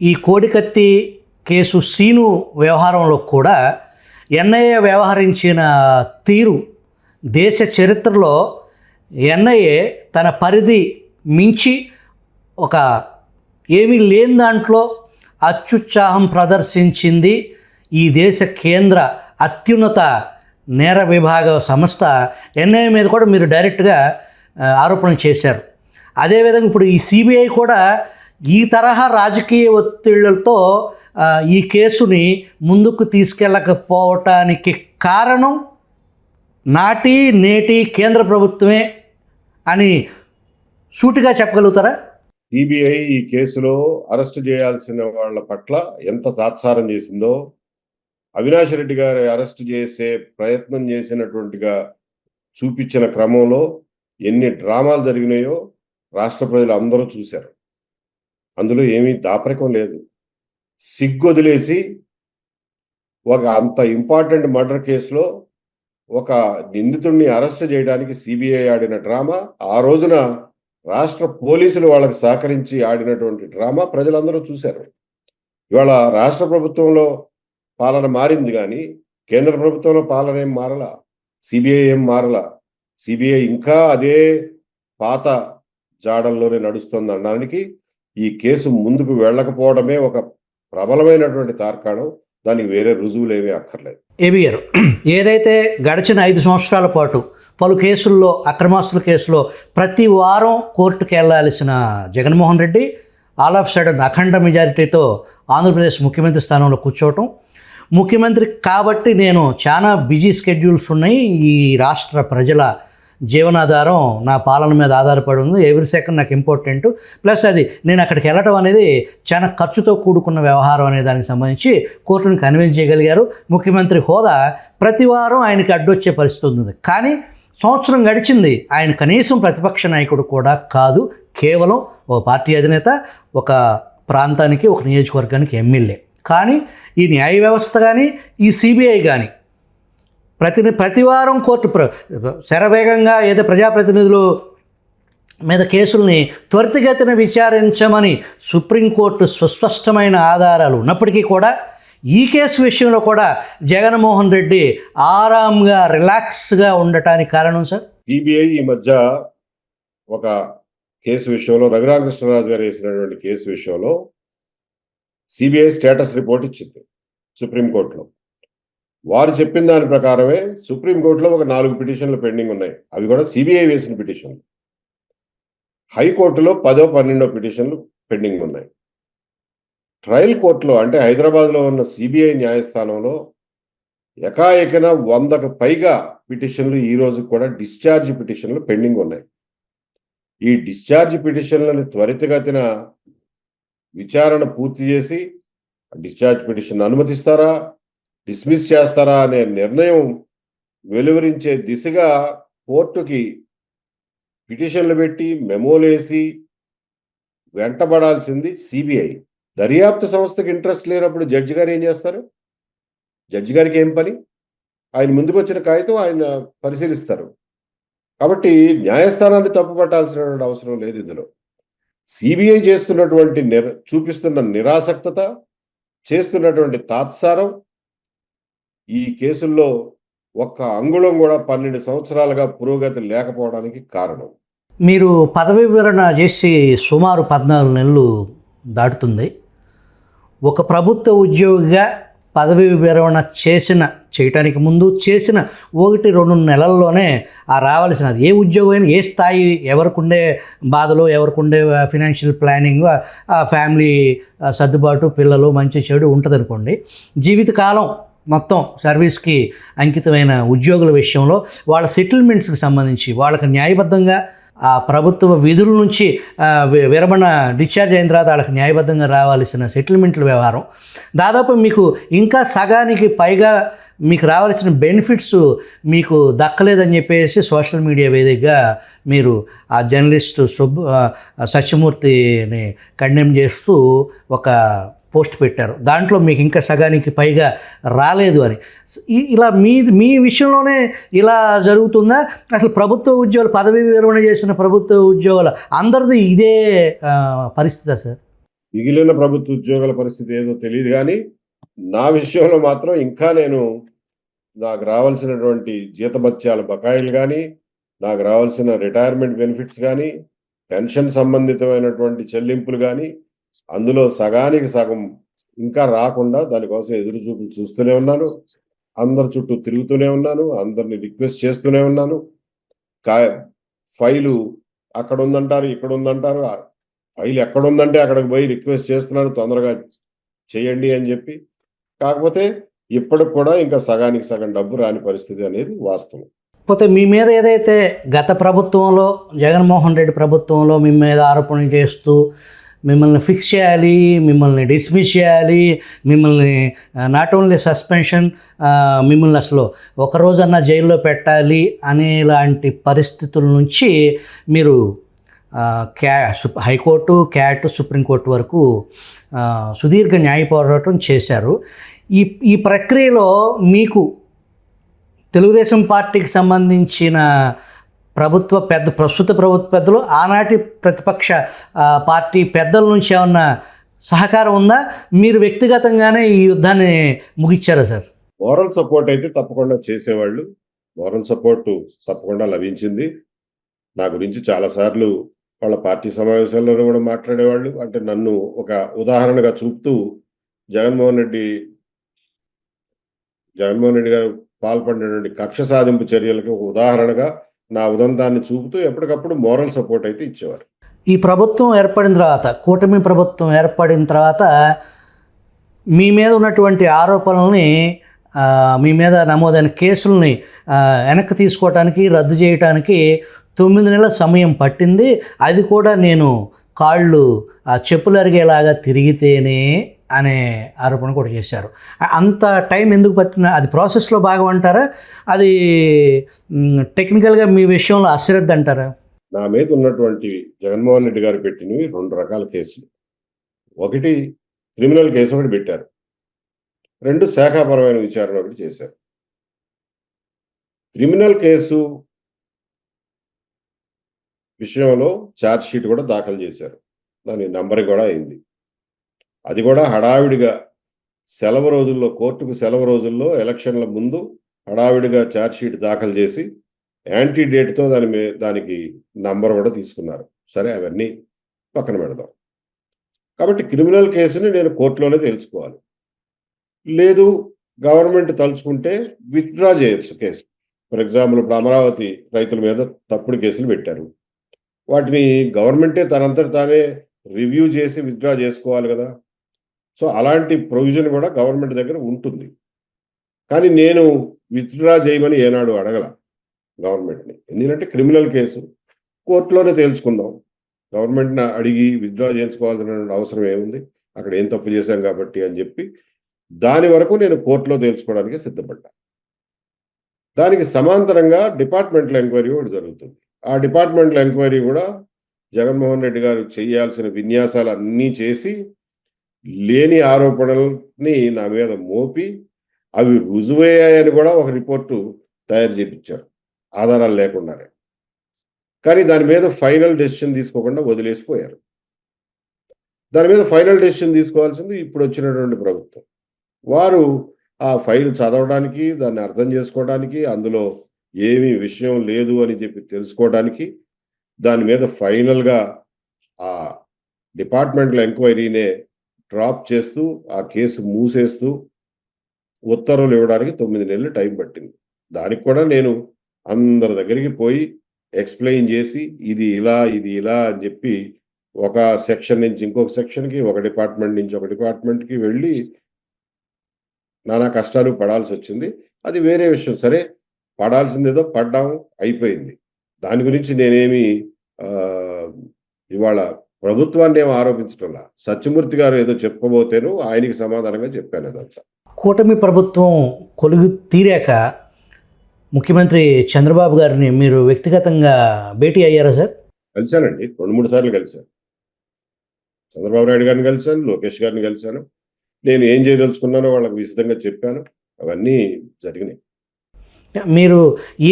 ఈ కోడికత్తి కేసు సీను వ్యవహారంలో కూడా ఎన్ఐఏ వ్యవహరించిన తీరు దేశ చరిత్రలో ఎన్ఐఏ తన పరిధి మించి ఒక ఏమీ లేని దాంట్లో అత్యుత్సాహం ప్రదర్శించింది ఈ దేశ కేంద్ర అత్యున్నత నేర విభాగ సంస్థ ఎన్ఐఏ మీద కూడా మీరు డైరెక్ట్గా ఆరోపణలు చేశారు. అదేవిధంగా ఇప్పుడు ఈ సిబిఐ కూడా ఈ తరహా రాజకీయ ఒత్తిళ్లతో ఈ కేసుని ముందుకు తీసుకెళ్ళకపోవటానికి కారణం నాటి నేటి కేంద్ర ప్రభుత్వమే అని సూటిగా చెప్పగలుగుతారా? సిబిఐ ఈ కేసులో అరెస్ట్ చేయాల్సిన వాళ్ళ పట్ల ఎంత తాత్సారం చేసిందో, అవినాష్ రెడ్డి గారి అరెస్ట్ చేసే ప్రయత్నం చేసినటువంటిగా చూపించిన క్రమంలో ఎన్ని డ్రామాలు జరిగినాయో రాష్ట్ర ప్రజలు అందరూ చూశారు. అందులో ఏమీ దాపరికం లేదు. సిగ్గొదిలేసి ఒక అంత ఇంపార్టెంట్ మర్డర్ కేసులో ఒక నిందితుడిని అరెస్ట్ చేయడానికి సిబిఐ ఆడిన డ్రామా, ఆ రోజున రాష్ట్ర పోలీసులు వాళ్ళకి సహకరించి ఆడినటువంటి డ్రామా ప్రజలందరూ చూశారు. ఇవాళ రాష్ట్ర ప్రభుత్వంలో పాలన మారింది కానీ కేంద్ర ప్రభుత్వంలో పాలన ఏం మారలా, సిబిఐ ఏం మారలా. సిబిఐ ఇంకా అదే పాత జాడల్లోనే నడుస్తుంది అనడానికి ఈ కేసు ముందుకు వెళ్ళకపోవడమే ఒక ప్రబలమైనటువంటి తార్కాణం. దానికి వేరే రుజువులు ఏమీ అక్కర్లేదు. ఏబీ గారు, ఏదైతే గడిచిన 5 సంవత్సరాల పాటు పలు కేసుల్లో, అక్రమాస్తుల కేసులో ప్రతి వారం కోర్టుకు వెళ్లాల్సిన Jaganmohan Reddy all of sudden అఖండ మెజారిటీతో ఆంధ్రప్రదేశ్ ముఖ్యమంత్రి స్థానంలో కూర్చోవటం, ముఖ్యమంత్రి కాబట్టి నేను చాలా బిజీ స్కెడ్యూల్స్ ఉన్నాయి, ఈ రాష్ట్ర ప్రజల జీవనాధారం నా పాలన మీద ఆధారపడి ఉంది, ఎవ్రీ సెకండ్ నాకు ఇంపార్టెంట్, ప్లస్ అది నేను అక్కడికి వెళ్ళటం అనేది చాలా ఖర్చుతో కూడుకున్న వ్యవహారం అనే దానికి సంబంధించి కోర్టును కన్విన్స్ చేయగలిగారు. ముఖ్యమంత్రి హోదా ప్రతి వారం ఆయనకి అడ్డొచ్చే పరిస్థితి ఉంది. కానీ సంవత్సరం గడిచింది, ఆయన కనీసం ప్రతిపక్ష నాయకుడు కూడా కాదు, కేవలం ఓ పార్టీ అధినేత, ఒక ప్రాంతానికి, ఒక నియోజకవర్గానికి ఎమ్మెల్యే. కానీ ఈ న్యాయ వ్యవస్థ కానీ, ఈ సిబిఐ కానీ ప్రతి వారం కోర్టు శరవేగంగా ఏదో ప్రజాప్రతినిధులు మీద కేసుల్ని త్వరితగతిన విచారించమని సుప్రీంకోర్టు సుస్పష్టమైన ఆధారాలు ఉన్నప్పటికీ కూడా ఈ కేసు విషయంలో కూడా జగన్మోహన్ రెడ్డి ఆరాంగా, రిలాక్స్గా ఉండటానికి కారణం సార్? సిబిఐ ఈ మధ్య ఒక కేసు విషయంలో, రఘురామకృష్ణరాజు గారు వేసినటువంటి కేసు విషయంలో సిబిఐ స్టేటస్ రిపోర్ట్ ఇచ్చింది సుప్రీంకోర్టులో. వారు చెప్పిన దాని ప్రకారమే సుప్రీంకోర్టులో ఒక 4 పిటిషన్లు పెండింగ్ ఉన్నాయి. అవి కూడా సిబిఐ వేసిన పిటిషన్లు. హైకోర్టులో 10వ 12వ పిటిషన్లు పెండింగ్ ఉన్నాయి. ట్రయల్ కోర్టులో, అంటే హైదరాబాద్లో ఉన్న సిబిఐ న్యాయస్థానంలో ఎకాఎకన 100కు పైగా పిటిషన్లు ఈ రోజు కూడా డిశ్చార్జ్ పిటిషన్లు పెండింగ్ ఉన్నాయి. ఈ డిశ్చార్జ్ పిటిషన్లను త్వరితగతిన విచారణ పూర్తి చేసి డిశ్చార్జ్ పిటిషన్ అనుమతిస్తారా, డిస్మిస్ చేస్తారా అనే నిర్ణయం వెలువరించే దిశగా కోర్టుకి పిటిషన్లు పెట్టి మెమోలేసి వెంటబడాల్సింది సిబిఐ. దర్యాప్తు సంస్థకి ఇంట్రెస్ట్ లేనప్పుడు జడ్జి గారు ఏం చేస్తారు? జడ్జి గారికి ఏం పని? ఆయన ముందుకు వచ్చిన కాగితం ఆయన పరిశీలిస్తారు. కాబట్టి న్యాయస్థానాన్ని తప్పుపట్టాల్సినటువంటి అవసరం లేదు ఇందులో. సిబిఐ చేస్తున్నటువంటి చూపిస్తున్న నిరాసక్తత, చేస్తున్నటువంటి తాత్సారం ఈ కేసుల్లో ఒక్క అంగుళం కూడా 12 సంవత్సరాలుగా పురోగతి లేకపోవడానికి కారణం. మీరు పదవి విరమణ చేసి సుమారు 14 నెలలు దాటుతుంది. ఒక ప్రభుత్వ ఉద్యోగిగా పదవి విరమణ చేయటానికి ముందు చేసిన 1-2 నెలల్లోనే ఆ రావాల్సినది, ఏ ఉద్యోగం అయినా, ఏ స్థాయి, ఎవరికి ఉండే బాధలు, ఎవరికి ఉండే ఫినాన్షియల్ ప్లానింగ్, ఫ్యామిలీ సర్దుబాటు, పిల్లలు, మంచి చెడు ఉంటుంది అనుకోండి. జీవితకాలం మొత్తం సర్వీస్కి అంకితమైన ఉద్యోగుల విషయంలో వాళ్ళ సెటిల్మెంట్స్కి సంబంధించి వాళ్ళకి న్యాయబద్ధంగా ఆ ప్రభుత్వ విధుల నుంచి విరమణ డిశ్చార్జ్ అయిన తర్వాత వాళ్ళకి న్యాయబద్ధంగా రావాల్సిన సెటిల్మెంట్ల వ్యవహారం దాదాపు మీకు ఇంకా సగానికి పైగా మీకు రావాల్సిన బెనిఫిట్స్ మీకు దక్కలేదని చెప్పేసి సోషల్ మీడియా వేదికగా మీరు ఆ జర్నలిస్ట్ సత్యమూర్తిని కండెమ్ చేస్తూ ఒక పోస్ట్ పెట్టారు. దాంట్లో మీకు ఇంకా సగానికి పైగా రాలేదు అని. ఇలా మీ విషయంలోనే ఇలా జరుగుతుందా? అసలు ప్రభుత్వ ఉద్యోగులు, పదవి విరమణ చేసిన ప్రభుత్వ ఉద్యోగుల అందరిది ఇదే పరిస్థితా సార్? మిగిలిన ప్రభుత్వ ఉద్యోగుల పరిస్థితి ఏదో తెలియదు కానీ నా విషయంలో మాత్రం ఇంకా నేను నాకు రావాల్సినటువంటి జీతభత్యాల బకాయిలు కానీ, నాకు రావాల్సిన రిటైర్మెంట్ బెనిఫిట్స్ కానీ, పెన్షన్ సంబంధితమైనటువంటి చెల్లింపులు కానీ, అందులో సగానికి సగం ఇంకా రాకుండా దానికోసం ఎదురు చూపులు చూస్తూనే ఉన్నాను. అందరి చుట్టూ తిరుగుతూనే ఉన్నాను. అందరిని రిక్వెస్ట్ చేస్తూనే ఉన్నాను. కా ఫైలు అక్కడ ఉందంటారు, ఇక్కడ ఉందంటారు. ఆ ఫైల్ ఎక్కడ ఉందంటే అక్కడికి పోయి రిక్వెస్ట్ చేస్తున్నాను తొందరగా చేయండి అని చెప్పి. కాకపోతే ఇప్పటికి కూడా ఇంకా సగానికి సగం డబ్బు రాని పరిస్థితి అనేది వాస్తవం. పోతే మీ మీద ఏదైతే గత ప్రభుత్వంలో జగన్మోహన్ రెడ్డి ప్రభుత్వంలో మీ మీద ఆరోపణలు చేస్తూ మిమ్మల్ని ఫిక్స్ చేయాలి, మిమ్మల్ని డిస్మిస్ చేయాలి, మిమ్మల్ని నాట్ ఓన్లీ సస్పెన్షన్, మిమ్మల్ని అసలు ఒక రోజన్నా జైల్లో పెట్టాలి అనేలాంటి పరిస్థితుల నుంచి మీరు హైకోర్టు, క్యాట్, సుప్రీంకోర్టు వరకు సుదీర్ఘ న్యాయ పోరాటం చేశారు. ఈ ప్రక్రియలో మీకు తెలుగుదేశం పార్టీకి సంబంధించిన ప్రస్తుత ప్రభుత్వ పెద్దలు, ఆనాటి ప్రతిపక్ష పార్టీ పెద్దల నుంచి ఏమన్నా సహకారం ఉందా? మీరు వ్యక్తిగతంగానే ఈ యుద్ధాన్ని ముగిచ్చారా సార్? మోరల్ సపోర్ట్ అయితే తప్పకుండా చేసేవాళ్ళు. మోరల్ సపోర్ట్ తప్పకుండా లభించింది. నా గురించి చాలాసార్లు వాళ్ళ పార్టీ సమావేశాల్లోనూ కూడా మాట్లాడేవాళ్ళు. అంటే నన్ను ఒక ఉదాహరణగా చూపుతూ జగన్మోహన్ రెడ్డి గారు పాల్పడినటువంటి కక్ష సాధింపు చర్యలకు ఒక ఉదాహరణగా నా ఉదంతాన్ని చూపుతూ ఎప్పటికప్పుడు మోరల్ సపోర్ట్ అయితే ఇచ్చేవారు. ఈ ప్రభుత్వం ఏర్పడిన తర్వాత, కూటమి ప్రభుత్వం ఏర్పడిన తర్వాత మీ మీద ఉన్నటువంటి ఆరోపణల్ని, మీ మీద నమోదైన కేసుల్ని వెనక్కి తీసుకోవటానికి, రద్దు చేయటానికి 9 నెలల సమయం పట్టింది. అది కూడా నేను కాళ్ళు చెప్పులు అరిగేలాగా తిరిగితేనే అనే ఆరోపణ కూడా చేశారు. అంత టైం ఎందుకు పట్టిన? అది ప్రాసెస్లో భాగం అంటారా? అది టెక్నికల్గా మీ విషయంలో అశ్రద్ధ అంటారా? నా మీద ఉన్నటువంటి జగన్మోహన్ రెడ్డి గారు పెట్టినవి 2 రకాల కేసులు. ఒకటి క్రిమినల్ కేసు ఒకటి పెట్టారు. 2 శాఖాపరమైన విచారణ ఒకటి చేశారు. క్రిమినల్ కేసు విషయంలో ఛార్జ్ షీట్ కూడా దాఖలు చేశారు. దాని నంబరింగ్ కూడా అయింది. అది కూడా హడావిడిగా సెలవు రోజుల్లో, కోర్టుకు సెలవు రోజుల్లో ఎలక్షన్ల ముందు హడావిడిగా ఛార్జ్ షీట్ దాఖలు చేసి యాంటీ డేట్తో దానికి నంబర్ కూడా తీసుకున్నారు. సరే, అవన్నీ పక్కన పెడదాం. కాబట్టి క్రిమినల్ కేసుని నేను కోర్టులోనే తేల్చుకోవాలి. లేదు, గవర్నమెంట్ తలుచుకుంటే విత్డ్రా చేయొచ్చు కేసు. ఫర్ ఎగ్జాంపుల్, ఇప్పుడు అమరావతి రైతుల మీద తప్పుడు కేసులు పెట్టారు. వాటిని గవర్నమెంటే తనంతట తానే రివ్యూ చేసి విత్డ్రా చేసుకోవాలి కదా. సో అలాంటి ప్రొవిజన్ కూడా గవర్నమెంట్ దగ్గర ఉంటుంది. కానీ నేను విత్డ్రా చేయమని ఏనాడు అడగల గవర్నమెంట్ని. ఎందుకంటే క్రిమినల్ కేసు కోర్టులోనే తేల్చుకుందాం. గవర్నమెంట్ని అడిగి విత్డ్రా చేయించుకోవాల్సిన అవసరం ఏముంది, అక్కడ ఏం తప్పు చేశాం కాబట్టి అని చెప్పి దాని వరకు నేను కోర్టులో తేల్చుకోవడానికి సిద్ధపడ్డా. దానికి సమాంతరంగా డిపార్ట్మెంటల్ ఎంక్వైరీ ఒకటి జరుగుతుంది. ఆ డిపార్ట్మెంటల్ ఎంక్వైరీ కూడా జగన్మోహన్ రెడ్డి గారు చేయాల్సిన విన్యాసాలు అన్నీ చేసి లేని ఆరోపణల్ని నా మీద మోపి అవి రుజువయ్యాయని కూడా ఒక రిపోర్టు తయారు చేయించారు, ఆధారాలు లేకుండానే. కానీ దాని మీద ఫైనల్ డెసిషన్ తీసుకోకుండా వదిలేసిపోయారు. దాని మీద ఫైనల్ డెసిషన్ తీసుకోవాల్సింది ఇప్పుడు వచ్చినటువంటి ప్రభుత్వం. వారు ఆ ఫైల్ చదవడానికి, దాన్ని అర్థం చేసుకోవడానికి, అందులో ఏమీ విషయం లేదు అని చెప్పి తెలుసుకోవడానికి, దాని మీద ఫైనల్గా ఆ డిపార్ట్మెంటల్ ఎంక్వైరీనే డ్రాప్ చేస్తూ, ఆ కేసు మూసేస్తూ ఉత్తర్వులు ఇవ్వడానికి 9 నెలలు టైం పట్టింది. దానికి కూడా నేను అందరి దగ్గరికి పోయి ఎక్స్ప్లెయిన్ చేసి ఇది ఇలా అని చెప్పి ఒక సెక్షన్ నుంచి ఇంకొక సెక్షన్కి, ఒక డిపార్ట్మెంట్ నుంచి ఒక డిపార్ట్మెంట్కి వెళ్ళి నానా కష్టాలు పడాల్సి వచ్చింది. అది వేరే విషయం. సరే, పడాల్సిందేదో పడ్డాం, అయిపోయింది. దాని గురించి నేనేమి ఇవాళ ప్రభుత్వాన్ని ఏమో ఆరోపించడంలా. సత్యమూర్తి గారు ఏదో చెప్పబోతేను ఆయనకి సమాధానంగా చెప్పాను అదంతా. కూటమి ప్రభుత్వం కొలుగు తీరాక ముఖ్యమంత్రి చంద్రబాబు గారిని మీరు వ్యక్తిగతంగా భేటీ అయ్యారా సార్? కలిశానండి, 2-3 సార్లు కలిశాను. చంద్రబాబు నాయుడు గారిని కలిశాను, లోకేష్ గారిని కలిశాను. నేను ఏం చేయదలుచుకున్నానో వాళ్ళకి విశదంగా చెప్పాను. అవన్నీ జరిగినాయి. మీరు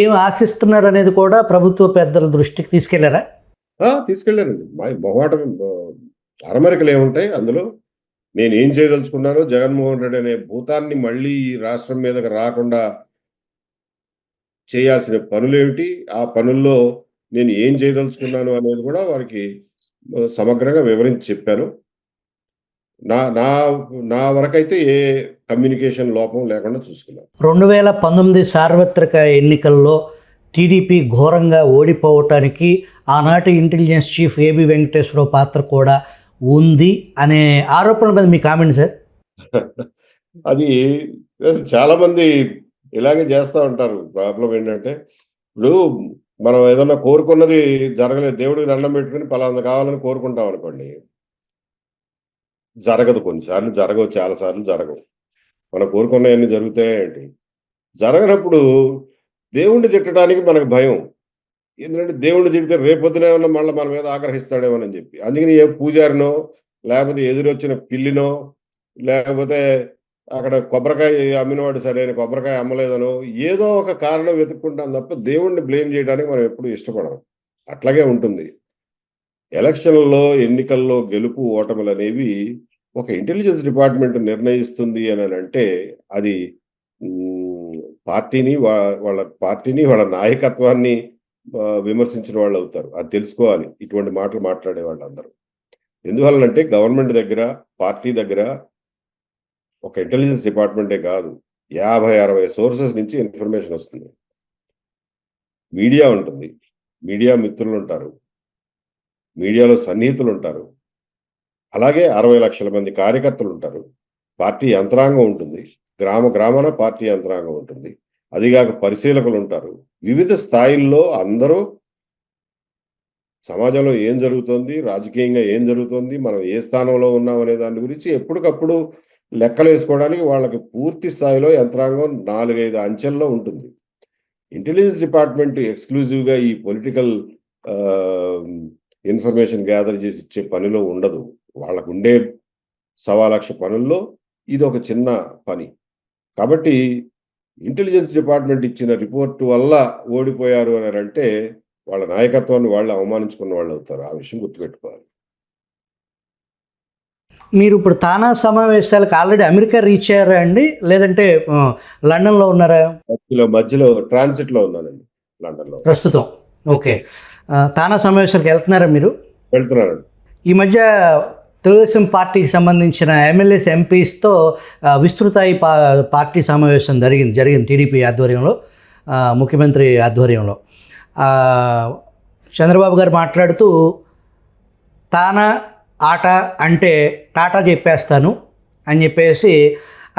ఏం ఆశిస్తున్నారు అనేది కూడా ప్రభుత్వ పెద్దల దృష్టికి తీసుకెళ్లారా? తీసుకెళ్ళానండి. మొహమాటం అరమరికలు ఏముంటాయి అందులో. నేను ఏం చేయదలుచుకున్నానో, జగన్మోహన్ రెడ్డి అనే భూతాన్ని మళ్ళీ ఈ రాష్ట్రం మీదకి రాకుండా చేయాల్సిన పనులేమిటి, ఆ పనుల్లో నేను ఏం చేయదలుచుకున్నాను అనేది కూడా వారికి సమగ్రంగా వివరించి చెప్పాను. నా నా నా వరకైతే ఏ కమ్యూనికేషన్ లోపం లేకుండా చూసుకున్నాను. 2019 సార్వత్రిక ఎన్నికల్లో టీడీపీ ఘోరంగా ఓడిపోవటానికి ఆనాటి ఇంటెలిజెన్స్ చీఫ్ ఏబి వెంకటేశ్వరరావు పాత్ర కూడా ఉంది అనే ఆరోపణల మీద మీ కామెంట్ సార్. అది చాలా మంది ఇలాగే చేస్తూ ఉంటారు. ప్రాబ్లం ఏంటంటే, ఇప్పుడు మనం ఏదన్నా కోరుకున్నది జరగలేదు, దేవుడికి దండం పెట్టుకుని పలానా కావాలని కోరుకుంటాం అనుకోండి, జరగదు. కొన్నిసార్లు జరగవు, చాలా సార్లు జరగవు. మనం కోరుకున్నవన్నీ జరుగుతాయేంటి? జరగనప్పుడు దేవుణ్ణి తిట్టడానికి మనకు భయం. ఎందుకంటే దేవుణ్ణి తిడితే రేపొద్దున ఏమన్నా మళ్ళీ మన మీద ఆగ్రహిస్తాడేమోనని చెప్పి. అందుకని ఏ పూజారినో, లేకపోతే ఎదురొచ్చిన పిల్లినో, లేకపోతే అక్కడ కొబ్బరికాయ అమ్మినవాడు సరైన కొబ్బరికాయ అమ్మలేదనో, ఏదో ఒక కారణం వెతుక్కుంటాం తప్ప దేవుణ్ణి బ్లేమ్ చేయడానికి మనం ఎప్పుడు ఇష్టపడం. అట్లాగే ఉంటుంది. ఎలక్షన్‌లో, ఎన్నికల్లో గెలుపు ఓటములనేవి ఒక ఇంటెలిజెన్స్ డిపార్ట్‌మెంట్ నిర్ణయిస్తుంది అనంటే అది పార్టీని వాళ్ళ పార్టీని, వాళ్ళ నాయకత్వాన్ని విమర్శించిన వాళ్ళవుతారు. అది తెలుసుకోవాలి ఇటువంటి మాటలు మాట్లాడే వాళ్ళందరూ. ఎందువలనంటే గవర్నమెంట్ దగ్గర, పార్టీ దగ్గర ఒక ఇంటెలిజెన్స్ డిపార్ట్‌మెంటే కాదు, 50, 60 సోర్సెస్ నుంచి ఇన్ఫర్మేషన్ వస్తుంది. మీడియా ఉంటుంది. మీడియా మిత్రులుంటారు. మీడియాలో సన్నిహితులుంటారు. అలాగే 60 లక్షల మంది కార్యకర్తలుంటారు. పార్టీ యంత్రాంగం ఉంటుంది. గ్రామాన పార్టీ యంత్రాంగం ఉంటుంది. అదిగాక పరిశీలకులుంటారు. వివిధ స్థాయిల్లో అందరూ సమాజంలో ఏం జరుగుతోంది, రాజకీయంగా ఏం జరుగుతోంది, మనం ఏ స్థానంలో ఉన్నాం అనే దాని గురించి ఎప్పటికప్పుడు లెక్కలేసుకోవడానికి వాళ్ళకి పూర్తి స్థాయిలో యంత్రాంగం 4, 5 అంచెల్లో ఉంటుంది. ఇంటెలిజెన్స్ డిపార్ట్‌మెంట్ ఎక్స్‌క్లూజివ్‌గా ఈ పొలిటికల్ ఇన్ఫర్మేషన్ గ్యాదర్ చేసి ఇచ్చే పనిలో ఉండదు. వాళ్ళకుండే 1,00,000 పనుల్లో ఇదొక చిన్న పని. కాబట్టి ఇంటెలిజెన్స్ డిపార్ట్‌మెంట్ ఇచ్చిన రిపోర్ట్ వల్ల ఓడిపోయారు అనంటే వాళ్ళ నాయకత్వాన్ని వాళ్ళు అవమానించుకున్న వాళ్ళవుతారు. ఆ విషయం గుర్తుపెట్టుకోవాలి. మీరు ఇప్పుడు తానా సమావేశాలకు ఆల్రెడీ అమెరికా రీచ్ అయ్యారా అండి? లేదంటే లండన్‌లో ఉన్నారా? మధ్యలో ట్రాన్సిట్‌లో ఉన్నానండి లండన్‌లో. ప్రస్తుతం. ఓకే. తానా సమావేశాలకు వెళ్తున్నారా మీరు? వెళ్తున్నానండి. ఈ మధ్య తెలుగుదేశం పార్టీకి సంబంధించిన ఎమ్మెల్యేస్, ఎంపీస్‌తో విస్తృతాయి పార్టీ సమావేశం జరిగింది టీడీపీ ఆధ్వర్యంలో, ముఖ్యమంత్రి ఆధ్వర్యంలో. చంద్రబాబు గారు మాట్లాడుతూ తానా ఆట అంటే టాటా చెప్పేస్తాను అని చెప్పేసి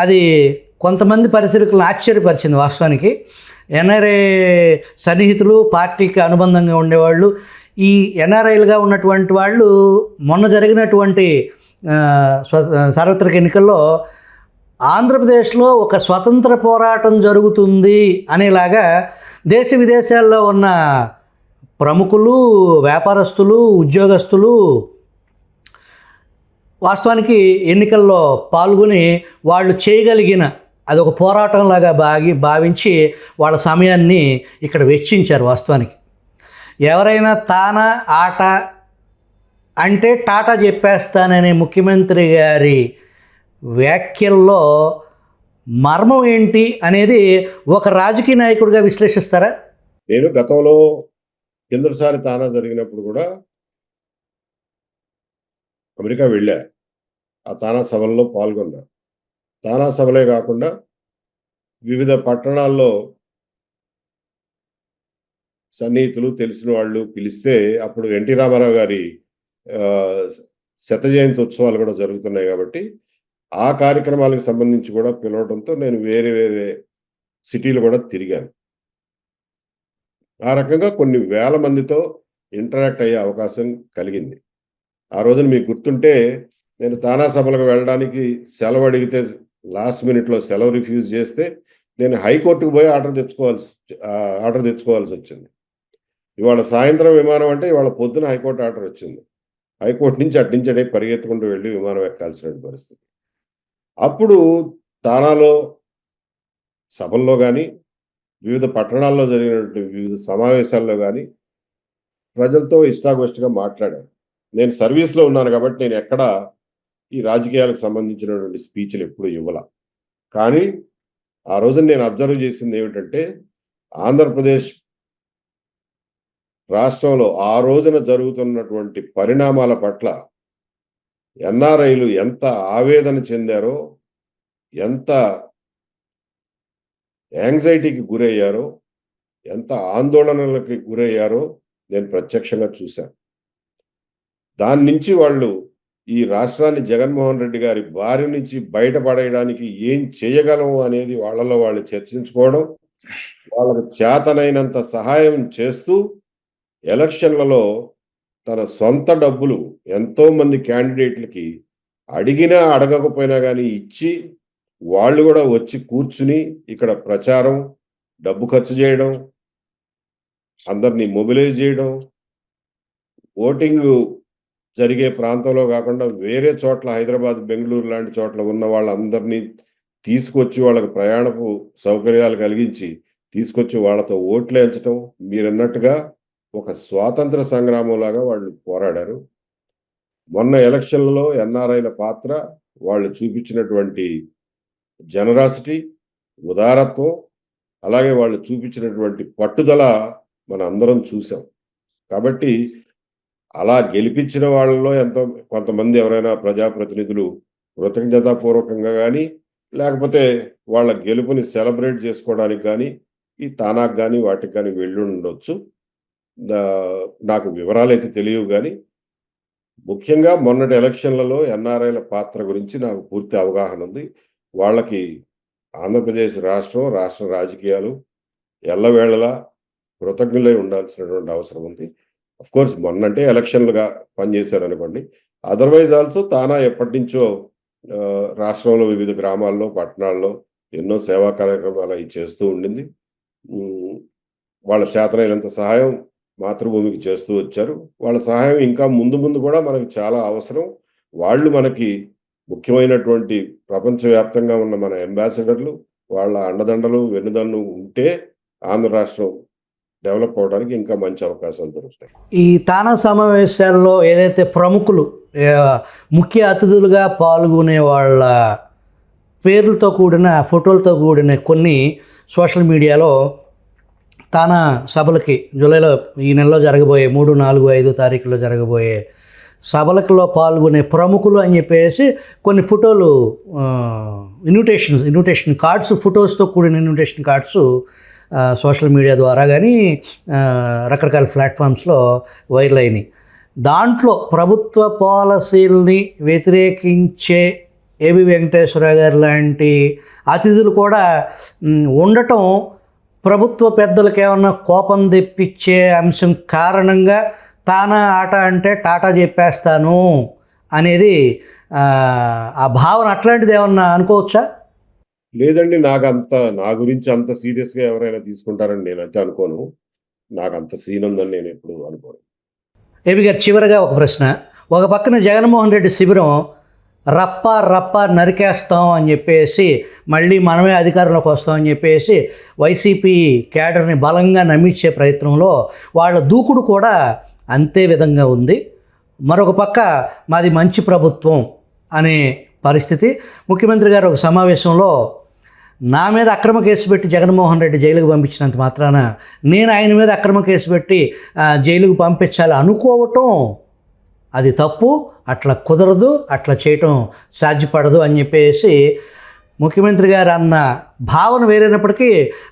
అది కొంతమంది పరిశీలకులను ఆశ్చర్యపరిచింది. వాస్తవానికి ఎన్ఆర్ఐ సన్నిహితులు, పార్టీకి అనుబంధంగా ఉండేవాళ్ళు, ఈ ఎన్ఆర్ఐలుగా ఉన్నటువంటి వాళ్ళు మొన్న జరిగినటువంటి సార్వత్రిక ఎన్నికల్లో ఆంధ్రప్రదేశ్లో ఒక స్వతంత్ర పోరాటం జరుగుతుంది అనేలాగా దేశ విదేశాల్లో ఉన్న ప్రముఖులు, వ్యాపారస్తులు, ఉద్యోగస్తులు వాస్తవానికి ఎన్నికల్లో పాల్గొని వాళ్ళు చేయగలిగిన అదొక పోరాటంలాగా భావించి వాళ్ళ సమయాన్ని ఇక్కడ వెచ్చించారు. వాస్తవానికి ఎవరైనా తానా ఆట అంటే టాటా చెప్పేస్తాననే ముఖ్యమంత్రి గారి వ్యాఖ్యల్లో మర్మం ఏంటి అనేది ఒక రాజకీయ నాయకుడిగా విశ్లేషిస్తారా? నేను గతంలో కిందటిసారి తానా జరిగినప్పుడు కూడా అమెరికా వెళ్ళా. ఆ తానా సభల్లో పాల్గొన్నా. తానా సభలే కాకుండా వివిధ పట్టణాల్లో సన్నిహితులు, తెలిసిన వాళ్ళు పిలిస్తే అప్పుడు ఎన్టీ రామారావు గారి శత జయంతి ఉత్సవాలు కూడా జరుగుతున్నాయి కాబట్టి ఆ కార్యక్రమాలకు సంబంధించి కూడా పిలవడంతో నేను వేరే వేరే సిటీలు కూడా తిరిగాను. ఆ రకంగా కొన్ని వేల మందితో ఇంటరాక్ట్ అయ్యే అవకాశం కలిగింది. ఆ రోజున మీకు గుర్తుంటే నేను తానా సభలకు వెళ్ళడానికి సెలవు అడిగితే లాస్ట్ మినిట్లో సెలవు రిఫ్యూజ్ చేస్తే నేను హైకోర్టుకు పోయి ఆర్డర్ తెచ్చుకోవాల్సి వచ్చింది. ఇవాళ సాయంత్రం విమానం అంటే ఇవాళ పొద్దున హైకోర్టు ఆర్డర్ వచ్చింది. హైకోర్టు నుంచి అట్నుంచి పరిగెత్తుకుంటూ వెళ్ళి విమానం ఎక్కాల్సిన పరిస్థితి. అప్పుడు తానాలో సభల్లో కానీ, వివిధ పట్టణాల్లో జరిగినటువంటి వివిధ సమావేశాల్లో కానీ ప్రజలతో ఇష్టాగోష్ఠిగా మాట్లాడాను. నేను సర్వీస్లో ఉన్నాను కాబట్టి నేను ఎక్కడా ఈ రాజకీయాలకు సంబంధించినటువంటి స్పీచ్లు ఎప్పుడు ఇవ్వాల. కానీ ఆ రోజున నేను అబ్జర్వ్ చేసింది ఏమిటంటే ఆంధ్రప్రదేశ్ రాష్ట్రంలో ఆ రోజున జరుగుతున్నటువంటి పరిణామాల పట్ల ఎన్ఆర్ఐలు ఎంత ఆవేదన చెందారో, ఎంత యాంగ్జైటీకి గురయ్యారో, ఎంత ఆందోళనలకి గురయ్యారో నేను ప్రత్యక్షంగా చూశాను. దాని నుంచి వాళ్ళు ఈ రాష్ట్రాన్ని జగన్మోహన్ రెడ్డి గారి బారి నుంచి బయటపడేయడానికి ఏం చేయగలము అనేది వాళ్ళలో వాళ్ళు చర్చించుకోవడం, వాళ్ళకు చేతనైనంత సహాయం చేస్తూ ఎలక్షన్లలో తన సొంత డబ్బులు ఎంతో మంది క్యాండిడేట్లకి అడిగినా అడగకపోయినా కానీ ఇచ్చి, వాళ్ళు కూడా వచ్చి కూర్చుని ఇక్కడ ప్రచారం, డబ్బు ఖర్చు చేయడం, అందరినీ మొబిలైజ్ చేయడం, ఓటింగ్ జరిగే ప్రాంతంలో కాకుండా వేరే చోట్ల హైదరాబాద్, బెంగళూరు లాంటి చోట్ల ఉన్న వాళ్ళందరినీ తీసుకొచ్చి వాళ్ళకి ప్రయాణపు సౌకర్యాలు కలిగించి తీసుకొచ్చి వాళ్ళతో ఓట్లు వేయించడం, మీరన్నట్టుగా ఒక స్వాతంత్ర సంగ్రామంలాగా వాళ్ళు పోరాడారు. మొన్న ఎలక్షన్లలో ఎన్ఆర్ఐల పాత్ర, వాళ్ళు చూపించినటువంటి జనరాసిటీ, ఉదారత్వం, అలాగే వాళ్ళు చూపించినటువంటి పట్టుదల మన అందరం చూసాం. కాబట్టి అలా గెలిపించిన వాళ్ళలో ఎంతో కొంతమంది ఎవరైనా ప్రజాప్రతినిధులు కృతజ్ఞతాపూర్వకంగా కానీ, లేకపోతే వాళ్ళ గెలుపుని సెలబ్రేట్ చేసుకోవడానికి కానీ ఈ తానాకు కానీ వాటికి కానీ వెళ్ళి ఉండొచ్చు. నాకు వివరాలు అయితే తెలియవు, కానీ ముఖ్యంగా మొన్నటి ఎలక్షన్లలో ఎన్ఆర్ఐల పాత్ర గురించి నాకు పూర్తి అవగాహన ఉంది. వాళ్ళకి ఆంధ్రప్రదేశ్ రాష్ట్రం, రాష్ట్ర రాజకీయాలు ఎల్లవేళలా కృతజ్ఞులై ఉండాల్సినటువంటి అవసరం ఉంది. కోర్స్ మొన్నంటే ఎలక్షన్లుగా పనిచేశారు అనుకోండి, అదర్వైజ్ ఆల్సో తానా ఎప్పటి నుంచో రాష్ట్రంలో వివిధ గ్రామాల్లో, పట్టణాల్లో ఎన్నో సేవా కార్యక్రమాలు అవి చేస్తూ ఉండింది. వాళ్ళ చేతనైనంత సహాయం మాతృభూమికి చేస్తూ వచ్చారు. వాళ్ళ సహాయం ఇంకా ముందు ముందు కూడా మనకు చాలా అవసరం. వాళ్ళు మనకి ముఖ్యమైనటువంటి ప్రపంచవ్యాప్తంగా ఉన్న మన అంబాసిడర్లు, వాళ్ళ అండదండలు, వెన్నుదన్ను ఉంటే ఆంధ్ర రాష్ట్రం డెవలప్ అవడానికి ఇంకా మంచి అవకాశాలు దొరుకుతాయి. ఈ తానా సమావేశాల్లో ఏదైతే ప్రముఖులు ముఖ్య అతిథులుగా పాల్గొనే వాళ్ళ పేర్లతో కూడిన ఫోటోలతో కూడిన కొన్ని సోషల్ మీడియాలో తానా సభలకి జూలైలో ఈ నెలలో జరగబోయే 3, 4, 5 తారీఖులో జరగబోయే సభలలో పాల్గొనే ప్రముఖులు అని చెప్పేసి కొన్ని ఫోటోలు, ఇన్విటేషన్ కార్డ్స్, ఫొటోస్తో కూడిన ఇన్విటేషన్ కార్డ్స్ సోషల్ మీడియా ద్వారా కానీ రకరకాల ప్లాట్ఫామ్స్లో వైరల్ అయినాయి. దాంట్లో ప్రభుత్వ పాలసీల్ని వ్యతిరేకించే ఏబి వెంకటేశ్వర గారు లాంటి అతిథులు కూడా ఉండటం ప్రభుత్వ పెద్దలకు ఏమన్నా కోపం తెప్పించే అంశం కారణంగా తానా ఆట అంటే టాటా చెప్పేస్తాను అనేది ఆ భావన అట్లాంటిది ఏమన్నా అనుకోవచ్చా? లేదండి, నా గురించి అంత సీరియస్గా ఎవరైనా తీసుకుంటారని నేనైతే అనుకోను. నాకు అంత సీన్ ఉందని నేను ఎప్పుడు అనుకోను. ఏబి గారు, చివరిగా ఒక ప్రశ్న. ఒక పక్కన జగన్మోహన్ రెడ్డి శిబిరం రప్ప నరికేస్తాం అని చెప్పేసి, మళ్ళీ మనమే అధికారంలోకి వస్తామని చెప్పేసి వైసీపీ క్యాడర్ని బలంగా నమ్మించే ప్రయత్నంలో వాళ్ళ దూకుడు కూడా అంతే విధంగా ఉంది. మరొక పక్క మాది మంచి ప్రభుత్వం అనే పరిస్థితి. ముఖ్యమంత్రి గారు ఒక సమావేశంలో నా మీద అక్రమ కేసు పెట్టి జగన్మోహన్ రెడ్డి జైలుకు పంపించినంత మాత్రాన నేను ఆయన మీద అక్రమ కేసు పెట్టి జైలుకు పంపించాలి అనుకోవటం అది తప్పు, అట్లా కుదరదు, అట్లా చేయటం సాధ్యపడదు అని చెప్పేసి ముఖ్యమంత్రి గారు అన్న భావన వేరైనప్పటికీ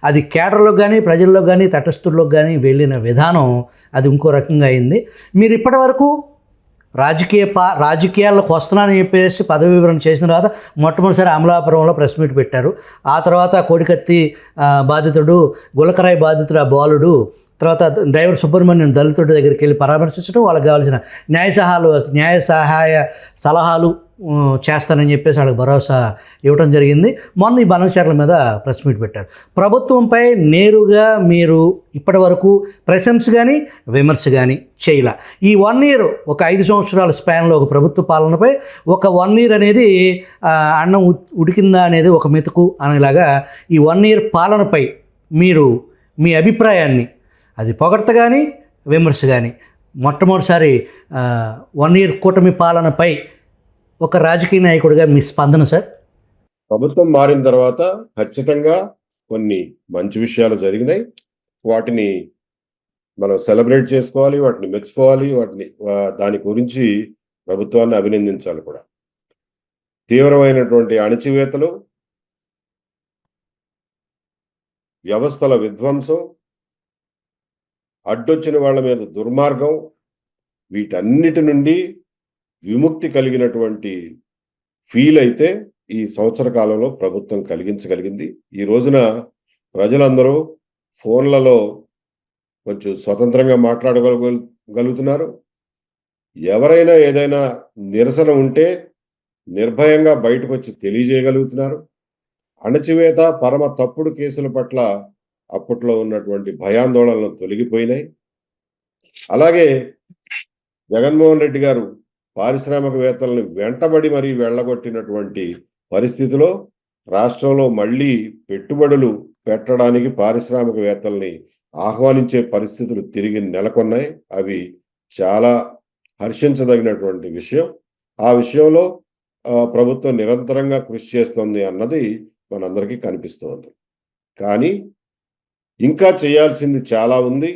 అది కేడర్లో కానీ, ప్రజల్లో కానీ, తటస్థుల్లోకి కానీ వెళ్ళిన విధానం అది ఇంకో రకంగా అయింది. మీరు ఇప్పటివరకు రాజకీయాల్లోకి వస్తున్నానని చెప్పేసి పదవి వివరణ చేసిన తర్వాత మొట్టమొదటిసారి అమలాపురంలో ప్రెస్ మీట్ పెట్టారు. ఆ తర్వాత కోడికత్తి బాధితుడు, గులకరాయి బాధితుడు ఆ బాలుడు, తర్వాత డ్రైవర్ సుబ్రహ్మణ్యం దళితుడి దగ్గరికి వెళ్ళి పరామర్శించడం, వాళ్ళకి కావాల్సిన న్యాయ సహాయ సలహాలు చేస్తానని చెప్పేసి వాళ్ళకి భరోసా ఇవ్వడం జరిగింది. మొన్న ఈ బనకచర్ల మీద ప్రెస్ మీట్ పెట్టారు. ప్రభుత్వంపై నేరుగా మీరు ఇప్పటి వరకు ప్రశంస కానీ విమర్శ కానీ చేయలే. ఈ 1 year, ఒక 5 సంవత్సరాల స్పాన్లో ఒక ప్రభుత్వ పాలనపై ఒక 1 year అనేది అన్నం ఉడికిందా అనేది ఒక మెతుకు అనేలాగా ఈ 1 year పాలనపై మీరు మీ అభిప్రాయాన్ని, అది పొగడ్త కానీ విమర్శ కానీ, మొట్టమొదటిసారి 1 year కూటమి పాలనపై ఒక రాజకీయ నాయకుడిగా మీ స్పందన సార్? ప్రభుత్వం మారిన తర్వాత ఖచ్చితంగా కొన్ని మంచి విషయాలు జరిగినాయి, వాటిని మనం సెలబ్రేట్ చేసుకోవాలి, వాటిని మెచ్చుకోవాలి, వాటిని దాని గురించి ప్రభుత్వాన్ని అభినందించాలి కూడా. తీవ్రమైనటువంటి అణచివేతలు, వ్యవస్థల విధ్వంసం, అడ్డొచ్చిన వాళ్ళ మీద దుర్మార్గం, వీటన్నిటి నుండి విముక్తి కలిగినటువంటి ఫీల్ అయితే ఈ సంవత్సర కాలంలో ప్రభుత్వం కలిగించగలిగింది. ఈ రోజున ప్రజలందరూ ఫోన్లలో కొంచెం స్వతంత్రంగా మాట్లాడగలుగుతున్నారు. ఎవరైనా ఏదైనా నిరసన ఉంటే నిర్భయంగా బయటకు వచ్చి తెలియజేయగలుగుతున్నారు. అణచివేత, పరమ తప్పుడు కేసుల పట్ల అప్పట్లో ఉన్నటువంటి భయాందోళనలు తొలగిపోయినాయి. అలాగే జగన్మోహన్ రెడ్డి గారు పారిశ్రామికవేత్తలను వెంటబడి మరీ వెళ్ళగొట్టినటువంటి పరిస్థితిలో రాష్ట్రంలో మళ్ళీ పెట్టుబడులు పెట్టడానికి పారిశ్రామికవేత్తల్ని ఆహ్వానించే పరిస్థితులు తిరిగి నెలకొన్నాయి. అవి చాలా హర్షించదగినటువంటి విషయం. ఆ విషయంలో ప్రభుత్వం నిరంతరంగా కృషి చేస్తుంది అన్నది మనందరికీ కనిపిస్తోంది. కానీ ఇంకా చేయాల్సింది చాలా ఉంది.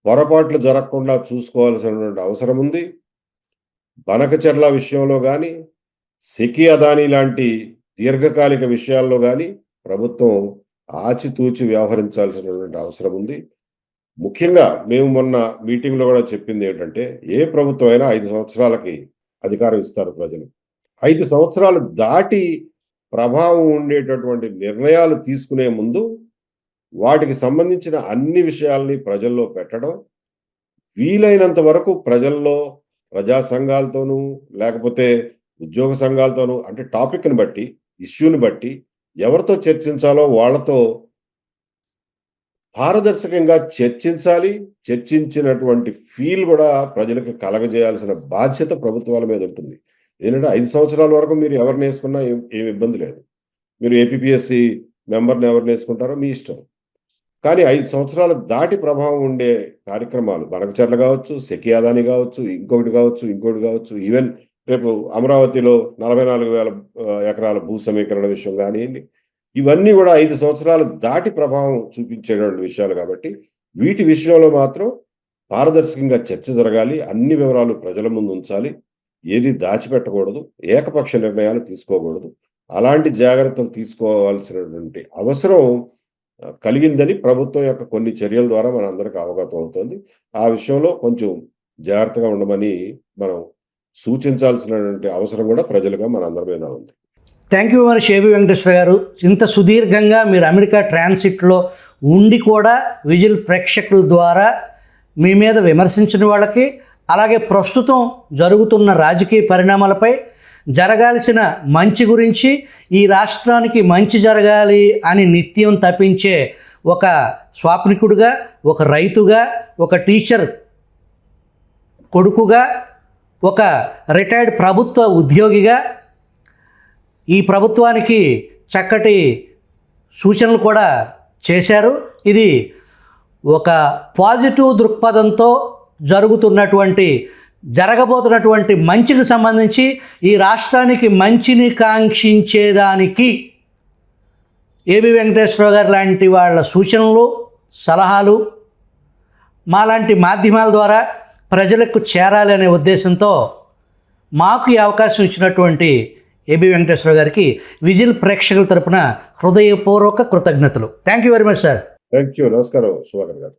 పొరపాట్లు జరగకుండా చూసుకోవాల్సినటువంటి అవసరం ఉంది. బనకచెర్ల విషయంలో కానీ, సెకీ అదానీ లాంటి దీర్ఘకాలిక విషయాల్లో కానీ ప్రభుత్వం ఆచితూచి వ్యవహరించాల్సినటువంటి అవసరం ఉంది. ముఖ్యంగా మేము మొన్న మీటింగ్లో కూడా చెప్పింది ఏంటంటే, ఏ ప్రభుత్వం అయినా 5 సంవత్సరాలకి అధికారం ఇస్తారు ప్రజలు. 5 సంవత్సరాలు దాటి ప్రభావం ఉండేటటువంటి నిర్ణయాలు తీసుకునే ముందు వాటికి సంబంధించిన అన్ని విషయాల్ని ప్రజల్లో పెట్టడం, వీలైనంత వరకు ప్రజల్లో, ప్రజా సంఘాలతోనూ లేకపోతే ఉద్యోగ సంఘాలతోనూ, అంటే టాపిక్ని బట్టి, ఇష్యూని బట్టి ఎవరితో చర్చించాలో వాళ్ళతో పారదర్శకంగా చర్చించాలి. చర్చించినటువంటి ఫీల్ కూడా ప్రజలకు కలగజేయాల్సిన బాధ్యత ప్రభుత్వాల మీద ఉంటుంది. ఏంటంటే 5 సంవత్సరాల వరకు మీరు ఎవరిని వేసుకున్నా ఏమి ఇబ్బంది లేదు. మీరు ఏపీపీఎస్సీ మెంబర్ని ఎవరిని వేసుకుంటారో మీ ఇష్టం. కానీ 5 సంవత్సరాలు దాటి ప్రభావం ఉండే కార్యక్రమాలు, బనకచెర్ల కావచ్చు, సెకీ అదానీ కావచ్చు, ఇంకొకటి కావచ్చు, ఈవెన్ రేపు అమరావతిలో 44,000 ఎకరాల భూ సమీకరణ విషయం కానివ్వండి, ఇవన్నీ కూడా 5 సంవత్సరాలు దాటి ప్రభావం చూపించేటువంటి విషయాలు కాబట్టి వీటి విషయంలో మాత్రం పారదర్శకంగా చర్చ జరగాలి. అన్ని వివరాలు ప్రజల ముందు ఉంచాలి. ఏది దాచిపెట్టకూడదు. ఏకపక్ష నిర్ణయాలు తీసుకోకూడదు. అలాంటి జాగ్రత్తలు తీసుకోవాల్సినటువంటి అవసరం కలిగిందని ప్రభుత్వం యొక్క కొన్ని చర్యల ద్వారా మన అందరికి అవగతం అవుతుంది. ఆ విషయంలో కొంచెం జాగ్రత్తగా ఉండమని మనం సూచించాల్సినటువంటి అవసరం కూడా ప్రజలుగా మన అందరి మీద ఉంది. థ్యాంక్ యూ మరి ఏబి వెంకటేశ్వర గారు. ఇంత సుదీర్ఘంగా మీరు అమెరికా ట్రాన్సిట్లో ఉండి కూడా విజిల్ ప్రేక్షకుల ద్వారా మీ మీద విమర్శించిన వాళ్ళకి, అలాగే ప్రస్తుతం జరుగుతున్న రాజకీయ పరిణామాలపై, జరగాల్సిన మంచి గురించి, ఈ రాష్ట్రానికి మంచి జరగాలి అని నిత్యం తప్పించే ఒక స్వాప్నికుడుగా, ఒక రైతుగా, ఒక టీచర్ కొడుకుగా, ఒక రిటైర్డ్ ప్రభుత్వ ఉద్యోగిగా ఈ ప్రభుత్వానికి చక్కటి సూచనలు కూడా చేశారు. ఇది ఒక పాజిటివ్ దృక్పథంతో జరగబోతున్నటువంటి మంచికి సంబంధించి, ఈ రాష్ట్రానికి మంచిని కాంక్షించేదానికి ఏబి వెంకటేశ్వర గారు లాంటి వాళ్ళ సూచనలు, సలహాలు మాలాంటి మాధ్యమాల ద్వారా ప్రజలకు చేరాలి అనే ఉద్దేశంతో మాకు ఈ అవకాశం ఇచ్చినటువంటి ఏబి వెంకటేశ్వర గారికి విజిల్ ప్రేక్షకుల తరపున హృదయపూర్వక కృతజ్ఞతలు. Thank you very much sir. Thank you. నమస్కారం సుధాకర్ గారు.